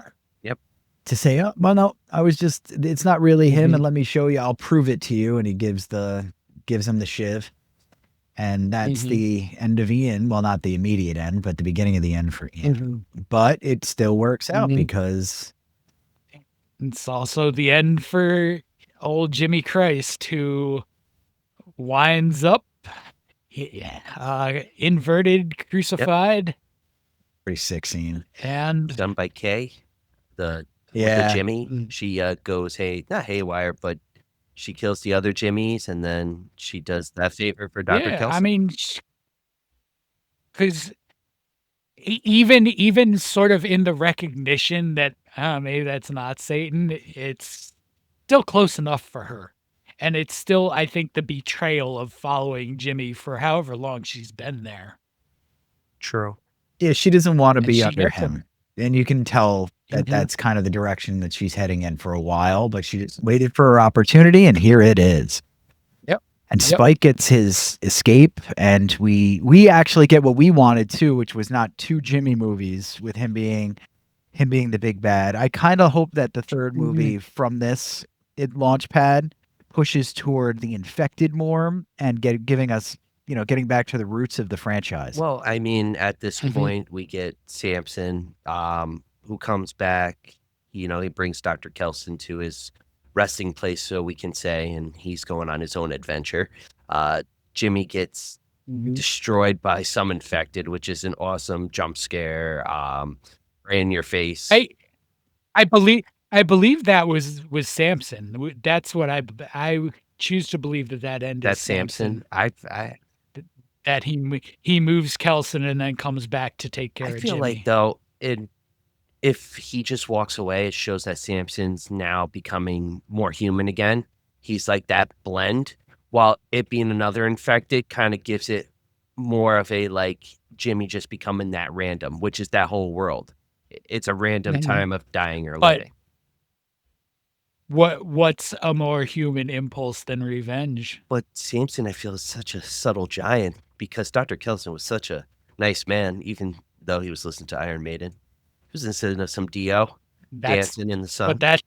to say, "Oh, well, no, it's not really him, and let me show you. I'll prove it to you." And he gives him the shiv. And that's the end of Ian. Well, not the immediate end, but the beginning of the end for Ian. But it still works out because it's also the end for old Jimmy Christ, who winds up inverted, crucified. pretty sick scene. And Done by Kay, the Jimmy. She goes, not haywire, but she kills the other Jimmys, and then she does that favor for Dr. Kelson. I mean, because even sort of in the recognition that maybe that's not Satan. It's still close enough for her. And it's still, I think, the betrayal of following Jimmy for however long she's been there. True. Yeah, she doesn't want to And be she under gets him. him. And you can tell that Mhm. that's kind of the direction that she's heading in for a while, but she just waited for her opportunity, and here it is. Yep. And Yep. Spike gets his escape, and we actually get what we wanted too, which was not two Jimmy movies with him being the big bad. I kind of hope that the third movie from this Launchpad pushes toward the infected more and giving us, getting back to the roots of the franchise. Well, I mean, at this Mhm. point, we get Samson, who comes back. He brings Dr. Kelson to his resting place, so we can say, and he's going on his own adventure. Jimmy gets destroyed by some infected, which is an awesome jump scare, right in your face. I believe that was Samson. That's what I choose to believe that end is That's Samson. that he moves Kelson and then comes back to take care I of feel Jimmy. like though, if he just walks away, it shows that Samson's now becoming more human again. He's like that blend, while it being another infected kind of gives it more of a like Jimmy just becoming that random, which is that whole world. It's a random Mhm. time of dying or But- living. What's a more human impulse than revenge? But Samson, I feel, is such a subtle giant because Dr. Kelson was such a nice man, even though he was listening to Iron Maiden. He was listening to some Dio That's dancing in the sun. that's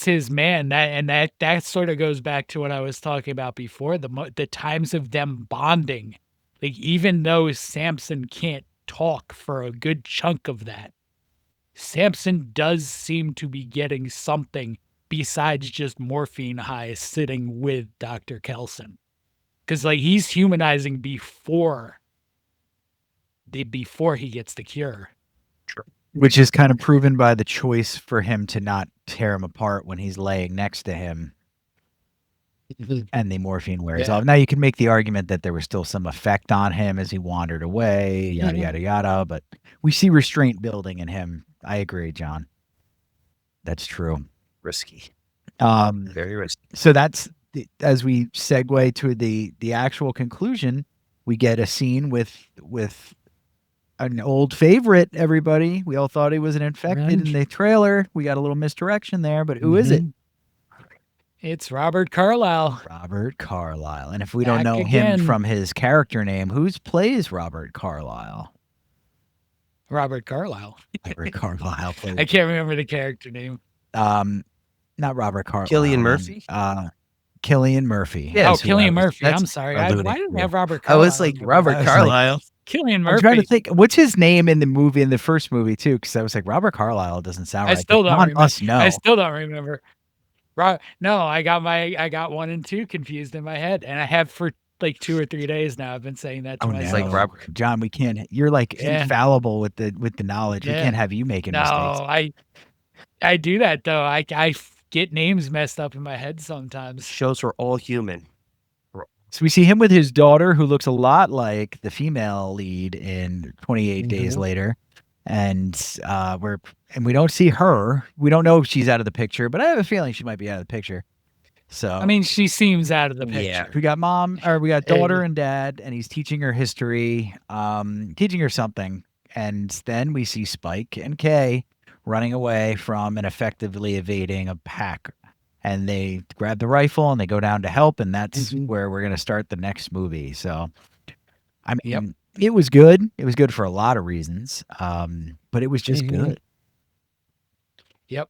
his man. That sort of goes back to what I was talking about before, the times of them bonding. Like, even though Samson can't talk for a good chunk of that, Samson does seem to be getting something besides just morphine high sitting with Dr. Kelson. Because like he's humanizing before he gets the cure. Which is kind of proven by the choice for him to not tear him apart when he's laying next to him and the morphine wears Yeah. off. Now you can make the argument that there was still some effect on him as he wandered away, yada Mhm. yada yada, but we see restraint building in him. I agree, John. That's true. Risky. Um, Very risky. so that's as we segue to the actual conclusion, we get a scene with an old favorite. Everybody, we all thought he was an infected in the trailer. We got a little misdirection there, but who is it? Mhm. It's Robert Carlyle. Robert Carlyle. And if we don't Back know him again. from his character name, who's plays Robert Carlyle? Robert Carlyle. Robert Carlyle plays. I can't remember the character name. Not Robert Carlyle. Cillian Murphy? Cillian Murphy. Yeah, Oh, that's who I Killian was- Murphy. that's I'm sorry. alluding Why didn't to. I have Robert I Carlyle? was like, in my Robert mind? Carlyle. Killian I'm Murphy. trying to think, what's his name in the movie, in the first movie too? Because I was like, Robert Carlyle doesn't sound I right. still but don't John remember. must know. I still don't remember. No, I got 1 and 2 confused in my head, and I have for like 2 or 3 days now. I've been saying that to Oh, myself. Like Robert. John, we can't. You're like Yeah. infallible with the knowledge. We Yeah. can't have you making No, mistakes. I do that though. I get names messed up in my head sometimes. Shows we're all human. So we see him with his daughter, who looks a lot like the female lead in 28 Days Mhm. Later, and we don't see her. We don't know if she's out of the picture, but I have a feeling she might be out of the picture. So I mean, she seems out of the Yeah. picture. we got daughter and dad, and he's teaching her history, teaching her something, and then we see Spike and Kay running away from and effectively evading a pack. And they grab the rifle and they go down to help, and that's Mhm. where we're going to start the next movie. So, I mean, Yep. it was good. It was good for a lot of reasons, but it was just Mhm. good. Yep.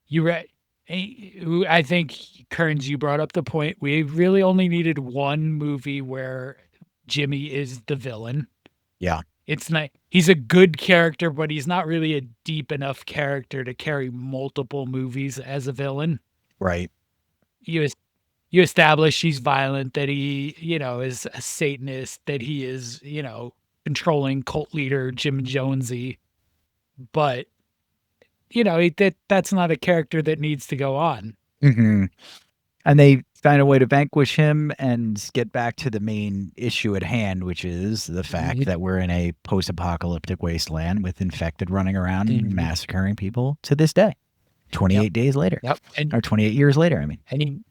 You right. I think, Kearns, you brought up the point. We really only needed one movie where Jimmy is the villain. Yeah. It's not, he's a good character, but he's not really a deep enough character to carry multiple movies as a villain. Right. You establish he's violent, that he, is a Satanist, that he is, controlling cult leader Jim Jonesy. But, that's not a character that needs to go on. Mm-hmm. And they find a way to vanquish him and get back to the main issue at hand, which is the fact Mhm. that we're in a post-apocalyptic wasteland with infected running around and Mhm. massacring people to this day. 28 days later. Yep. And Or 28 years later, I mean.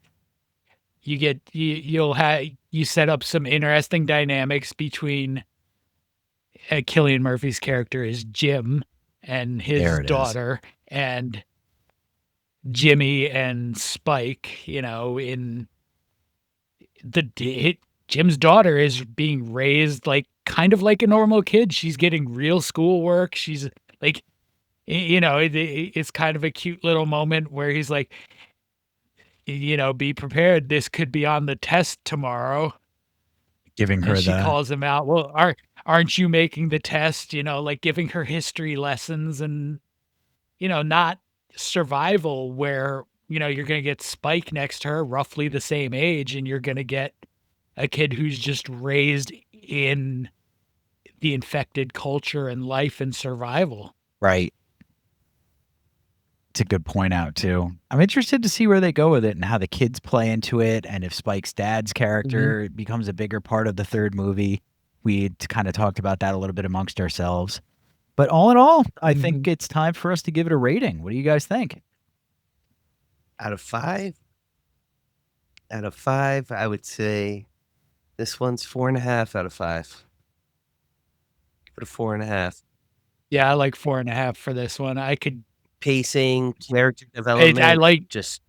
you get you set up some interesting dynamics between Cillian Murphy's character is Jim and his There it is. daughter, and Jimmy and Spike. In Jim's daughter is being raised like kind of like a normal kid. She's getting real schoolwork. She's like, it's kind of a cute little moment where he's like, be prepared. This could be on the test tomorrow. Giving her And she the calls him out. Well, aren't you making the test? Like giving her history lessons and, not survival where, you're going to get Spike next to her, roughly the same age, and you're going to get a kid who's just raised in the infected culture and life and survival. right. It's a good point out too. I'm interested to see where they go with it and how the kids play into it, and if Spike's dad's character becomes a bigger part of the third movie. We kind of talked about that a little bit amongst ourselves. But all in all, I think it's time for us to give it a rating. What do you guys think? Out of 5? Out of 5, I would say this one's 4.5 out of 5. Give it a 4.5. Yeah, I like 4.5 for this one. I could. Pacing, character development, I like. just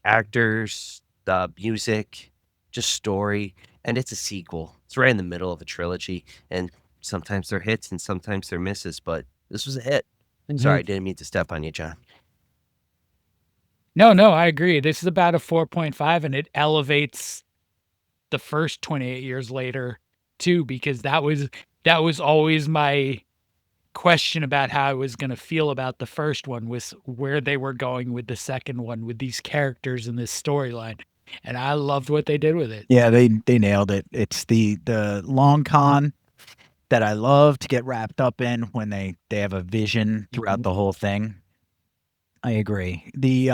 actors, the music, just story, and it's a sequel. It's right in the middle of a trilogy, and sometimes they're hits and sometimes they're misses, but this was a hit. Sorry, I didn't mean to step on you, John. No, I agree. This is about a 4.5, and it elevates the first 28 years later too, because that was always my question about how I was going to feel about the first one, was where they were going with the second one with these characters and this storyline. And I loved what they did with it. Yeah, they nailed it. It's the long con that I love to get wrapped up in when they have a vision throughout the whole thing. I agree. The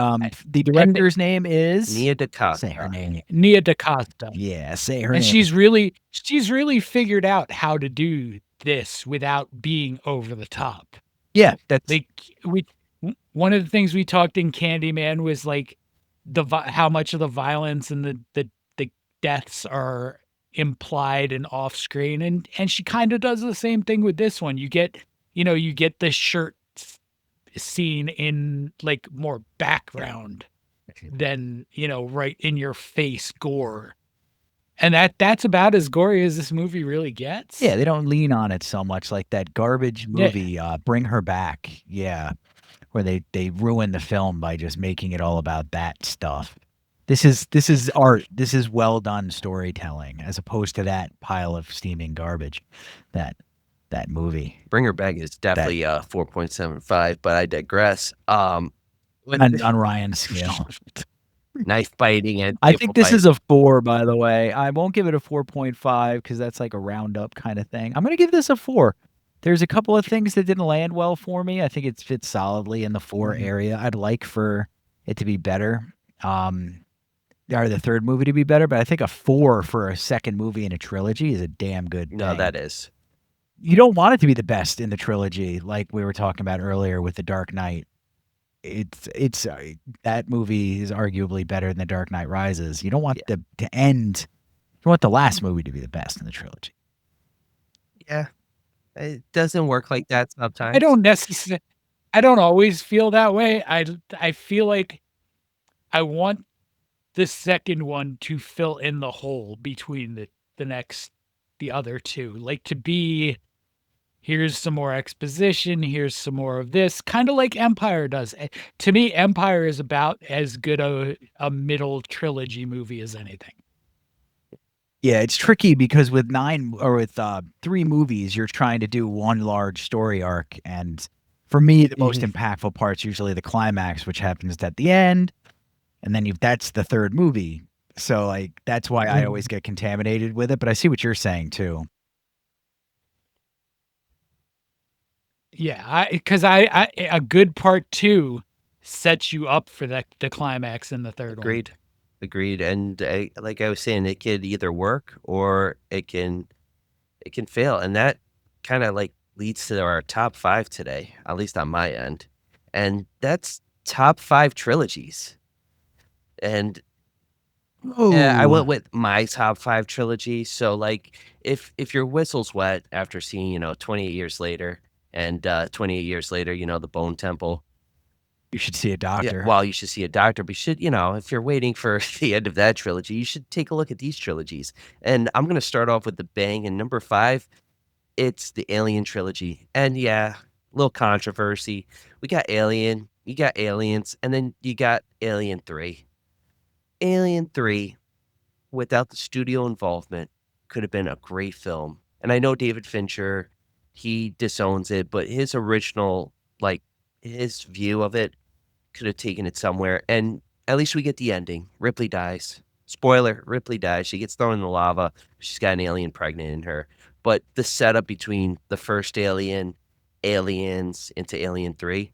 director's name is Nia DaCosta. Say her name. Nia DaCosta. Yeah, say her And name. she's really figured out how to do this without being over the top. Yeah, that's Like one of the things we talked in Candyman was like how much of the violence and the deaths are implied and off screen, and she kind of does the same thing with this one. You get the shirt scene in like more background than right in your face gore, and that's about as gory as this movie really gets. Yeah, they don't lean on it so much like that garbage movie, Bring Her Back. Yeah, where they ruin the film by just making it all about that stuff. This is art. This is well done storytelling, as opposed to that pile of steaming garbage. That movie. Bring Her Back is definitely 4.75, but I digress. On Ryan's scale. Knife biting and I think this is a 4, by the way. I won't give it a 4.5 because that's like a roundup kind of thing. I'm going to give this a 4. There's a couple of things that didn't land well for me. I think it fits solidly in the 4 area. I'd like for it to be better. Or the third movie to be better, but I think a 4 for a second movie in a trilogy is a damn good thing. No, that is. You don't want it to be the best in the trilogy, like we were talking about earlier with The Dark Knight. It's that movie is arguably better than The Dark Knight Rises. You don't want to end. You want the last movie to be the best in the trilogy. Yeah, it doesn't work like that sometimes. I don't always feel that way. I feel like I want the second one to fill in the hole between the other two, like to be, here's some more exposition, here's some more of this, kind of like Empire does. To me, Empire is about as good a middle trilogy movie as anything. Yeah, it's tricky because with 3 movies, you're trying to do one large story arc, and for me, the most impactful part's usually the climax, which happens at the end. And then that's the third movie. So like that's why I always get contaminated with it. But I see what you're saying too. Yeah, because I a good part 2 sets you up for the climax in the third one. Agreed. Agreed. And like I was saying, it could either work or it can fail, and that kind of like leads to our top five today, at least on my end, and that's top five trilogies. And I Oh, went with my top 5 trilogy, so, like, if your whistle's wet after seeing, 28 years later and, 28 years later, The Bone Temple, you should see a yeah, doctor. well, you should see a doctor, but you should if you're waiting for the end of that trilogy, you should take a look at these trilogies, and I'm gonna start off with the bang, and number 5, it's the Alien trilogy, and yeah, little controversy. We got Alien, you got Aliens, and then you got Alien 3. Alien 3 without the studio involvement, could have been a great film. And I know David Fincher, he disowns it, but his original, like, his view of it could have taken it somewhere. And at least we get the ending. Ripley dies. Spoiler, Ripley dies. She gets thrown in the lava. She's got an alien pregnant in her. But the setup between the first Alien, Aliens into Alien 3,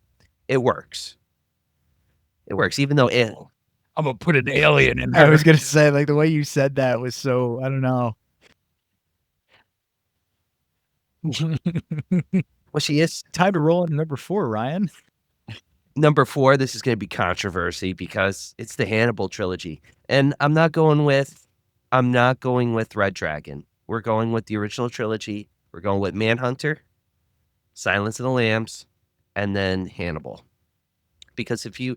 it works. It works, even though I'm gonna put an alien in I there. was gonna say, like, the way you said that was so, I don't know. well, she is Time to roll into number 4, Ryan. number 4. This is going to be controversy because it's the Hannibal trilogy, and I'm not going with Red Dragon. We're going with the original trilogy. We're going with Manhunter, Silence of the Lambs, and then Hannibal. Because you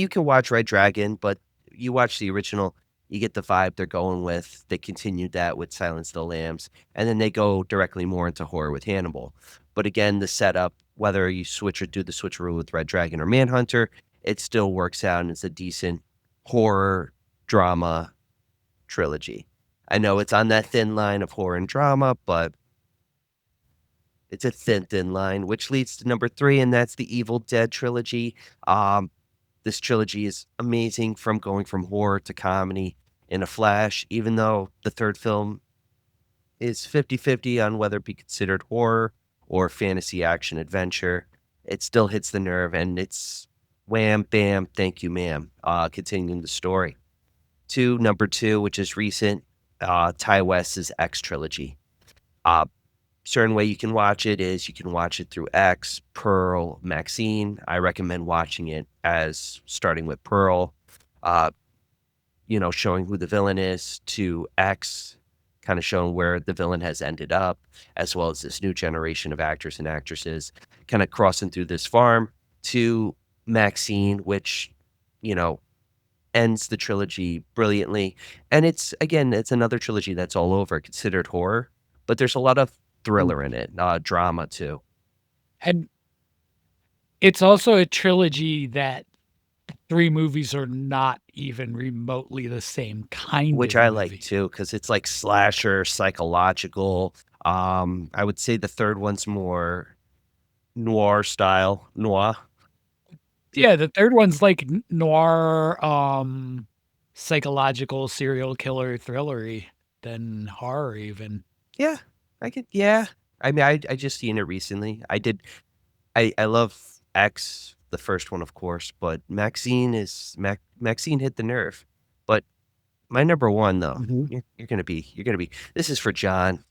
can watch Red Dragon, but you watch the original, you get the vibe they're going with. They continued that with Silence of the Lambs, and then they go directly more into horror with Hannibal. But again, the setup, whether you switch or do the switcheroo with Red Dragon or Manhunter, it still works out and it's a decent horror drama trilogy. I know it's on that thin line of horror and drama, but it's a thin line, which leads to number 3, and that's the Evil Dead trilogy. This trilogy is amazing from going from horror to comedy in a flash, even though the third film is 50-50 on whether it be considered horror or fantasy action adventure. It still hits the nerve, and it's wham, bam, thank you, ma'am, continuing the story. Number 2, which is recent, Ty West's X trilogy. Certain way you can watch it is you can watch it through X, Pearl, Maxine. I recommend watching it as starting with Pearl, showing who the villain is, to X, kind of showing where the villain has ended up, as well as this new generation of actors and actresses kind of crossing through this farm, to Maxine, which, ends the trilogy brilliantly. And it's another trilogy that's all over considered horror, but there's a lot of thriller in it, drama too. And it's also a trilogy that 3 movies are not even remotely the same kind Which of I movie. like too, because it's like slasher, psychological. I would say the third one's more noir style. Noir. Yeah, the third one's like noir, psychological serial killer thrillery than horror even. Yeah, yeah. I just seen it recently. I love X, the first one, of course, but Maxine hit the nerve. But my number 1 though, you're gonna be. This is for John.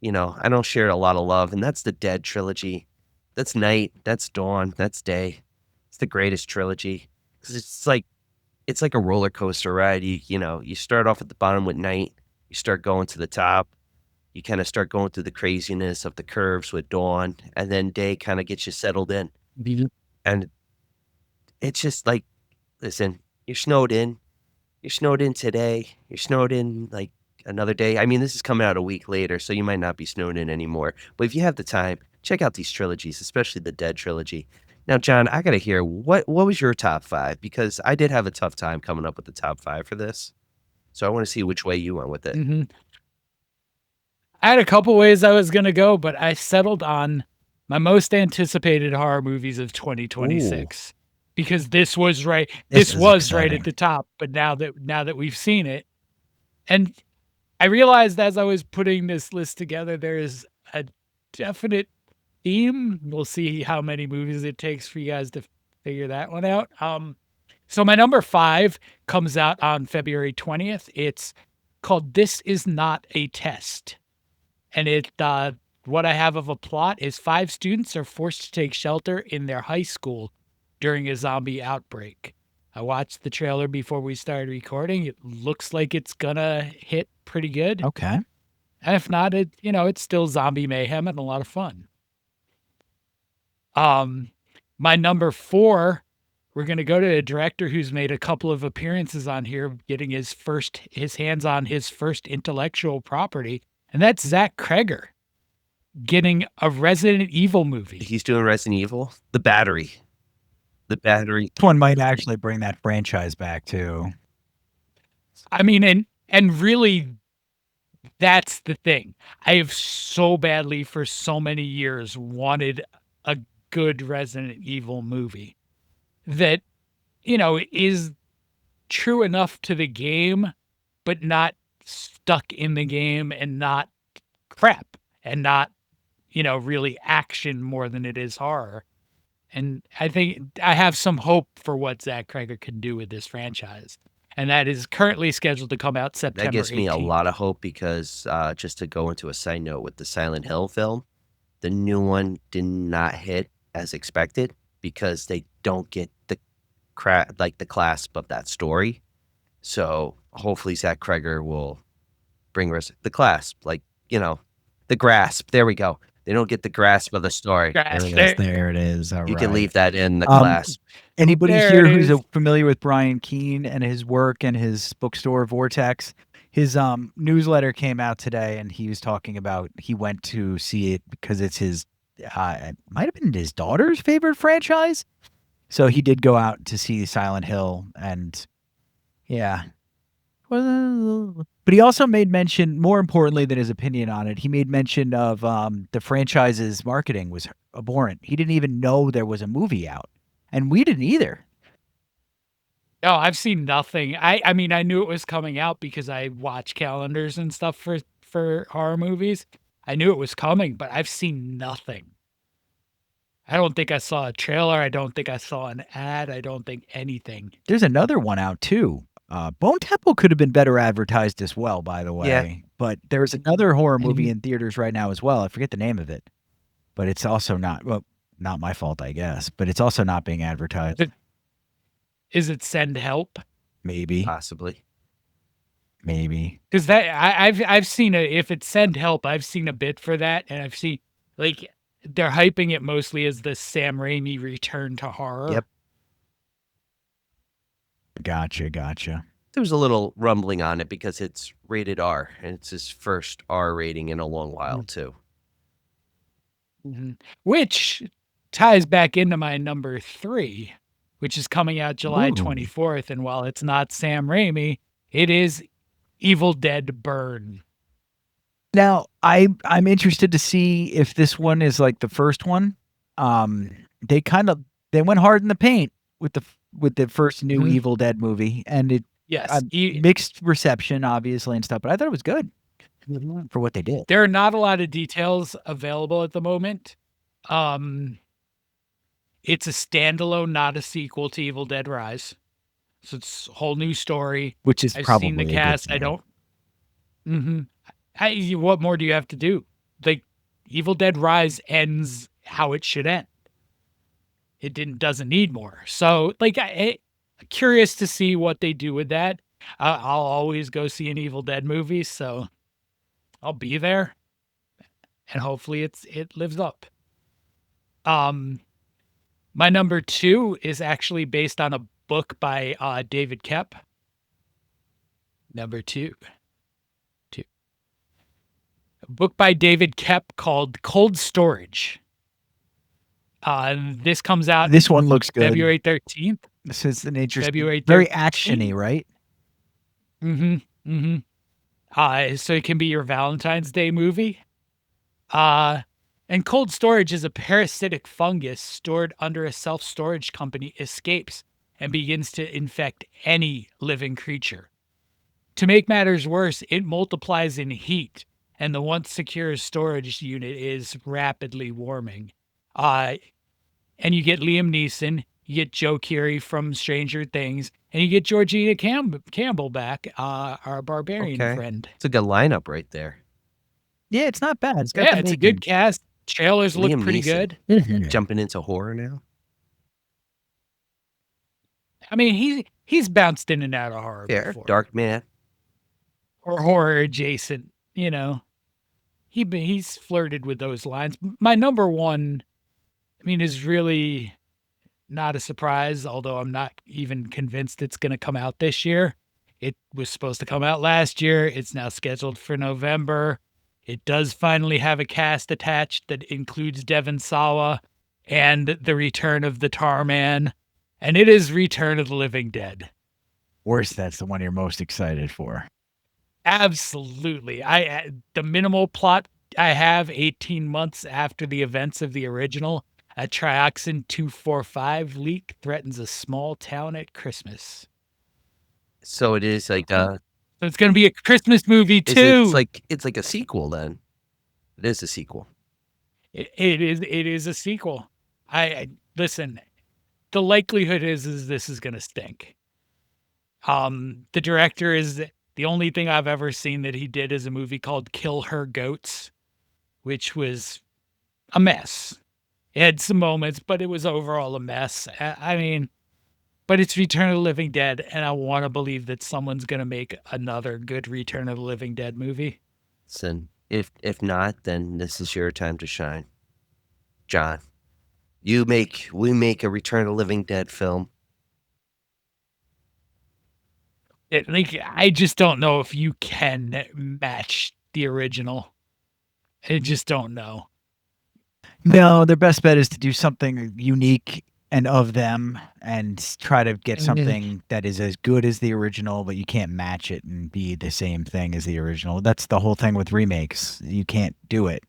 I don't share a lot of love, and that's the Dead trilogy. That's night, that's dawn, that's day. It's the greatest trilogy because it's like a roller coaster ride. You start off at the bottom with night, you start going to the top. You kind of start going through the craziness of the curves with dawn, and then day kind of gets you settled in. And it's just like, listen, you're snowed in. You're snowed in today. You're snowed in like another day. I mean, this is coming out a week later, so you might not be snowed in anymore. But if you have the time, check out these trilogies, especially the Dead trilogy. Now, John, I got to hear, what was your top 5? Because I did have a tough time coming up with the top 5 for this. So I want to see which way you went with it. I had a couple ways I was gonna go, but I settled on my most anticipated horror movies of 2026 because this was right. This was right at the top. But now that we've seen it, and I realized as I was putting this list together, there is a definite theme. We'll see how many movies it takes for you guys to figure that one out. So my number 5 comes out on February 20th. It's called This Is Not a Test. And what I have of a plot is 5 students are forced to take shelter in their high school during a zombie outbreak. I watched the trailer before we started recording. It looks like it's gonna hit pretty good. Okay. And if not, it's still zombie mayhem and a lot of fun. My number 4, we're gonna go to a director who's made a couple of appearances on here, getting his hands on his first intellectual property, and that's Zach Kreger getting a Resident Evil movie. He's doing Resident Evil. The Battery. This one might actually bring that franchise back too. I mean, and really, that's the thing. I have so badly for so many years wanted a good Resident Evil movie that, is true enough to the game, but not stuck in the game and not crap and not, really action more than it is horror. And I think I have some hope for what Zach Kreger can do with this franchise. And that is currently scheduled to come out September 18th. That gives me a lot of hope because just to go into a side note with the Silent Hill film, the new one did not hit as expected because they don't get the clasp of that story. So hopefully Zach Kreger will bring the clasp, the grasp. There we go. They don't get the grasp of the story. There it is. All you right. can leave that in the clasp. Anybody There here it who's is. familiar with Brian Keene and his work and his bookstore Vortex, his newsletter came out today, and he was talking about he went to see it because it's his it might have been his daughter's favorite franchise. So he did go out to see Silent Hill, and yeah. But he also made mention, more importantly than his opinion on it, he made mention of the franchise's marketing was abhorrent. He didn't even know there was a movie out, and we didn't either. No, I've seen nothing. I mean, I knew it was coming out because I watch calendars and stuff for horror movies. I knew it was coming, but I've seen nothing. I don't think I saw a trailer. I don't think I saw an ad. I don't think anything. There's another one out too. Bone Temple could have been better advertised as well, by the way. Yeah. But there's another horror movie in theaters right now as well. I forget the name of it, but it's also not my fault, I guess. But it's also not being advertised. Is it Send Help? Maybe, Possibly. maybe. Because I've seen if it's Send Help, I've seen a bit for that, and I've seen they're hyping it mostly as the Sam Raimi return to horror. Yep. Gotcha. There was a little rumbling on it because it's rated R, and it's his first R rating in a long while, too. Mm-hmm. Which ties back into my number 3, which is coming out July 24th. And while it's not Sam Raimi, it is Evil Dead Burn. Now, I'm interested to see if this one is like the first one. They went hard in the paint with the first new Evil Dead movie, and it Yes. mixed reception, obviously, and stuff. But I thought it was good for what they did. There are not a lot of details available at the moment. It's a standalone, not a sequel to Evil Dead Rise. So it's a whole new story. Which is I've probably seen the a good cast. I thing. don't. What more do you have to do? Evil Dead Rise ends how it should end. It doesn't need more. So, I'm curious to see what they do with that. I'll always go see an Evil Dead movie, so I'll be there, and hopefully it lives up. My number 2 is actually based on a book by David Koepp. Number 2. A book by David Koepp called Cold Storage. This comes out This one looks good. February 13th. This is an interesting, February very 13th. actiony, right? So it can be your Valentine's Day movie. And cold storage is a parasitic fungus stored under a self-storage company escapes and begins to infect any living creature. To make matters worse, it multiplies in heat, and the once secure storage unit is rapidly warming. And you get Liam Neeson, You get Joe Keery from Stranger Things, and you get Georgina Campbell back, our barbarian Okay. friend. It's a good lineup right there. Yeah, it's not bad. It's got Yeah, the it's a good makings. cast. Trailers look Liam pretty Neeson. good. Jumping into horror now. I mean, he's bounced in and out of horror Fair. before, Dark Man. or horror adjacent. You know, he's flirted with those lines. My number one, I mean, is really not a surprise, although I'm not even convinced it's going to come out this year. It was supposed to come out last year. It's now scheduled for November. It does finally have a cast attached that includes Devon Sawa and the return of the Tar Man, and it is Return of the Living Dead. Worse, that's the one you're most excited for. Absolutely. The minimal plot I have 18 months after the events of the original, a Trioxin 245 leak threatens a small town at Christmas. So it is like So it's going to be a Christmas movie is too. it's like a sequel then. It is a sequel. It is a sequel. I listen. The likelihood is this is going to stink. The director is the only thing I've ever seen that he did is a movie called Kill Her Goats, which was a mess. It had some moments, but it was overall a mess. I mean, but it's Return of the Living Dead, and I want to believe that someone's going to make another good Return of the Living Dead movie. Listen, if not, then this is your time to shine, John. We make a Return of the Living Dead film. I just don't know if you can match the original. I just don't know. No, their best bet is to do something unique and of them and try to get something that is as good as the original, but you can't match it and be the same thing as the original. That's the whole thing with remakes. You can't do it.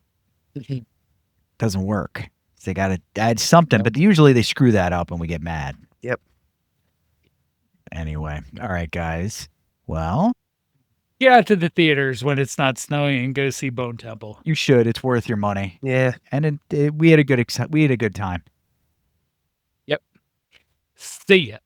Doesn't work. They got to add something, but usually they screw that up and we get mad. Yep. Anyway, all right, guys. Well, Get out to the theaters when it's not snowing and go see Bone Temple. you should. It's worth your money. Yeah. And we had a good time. See ya.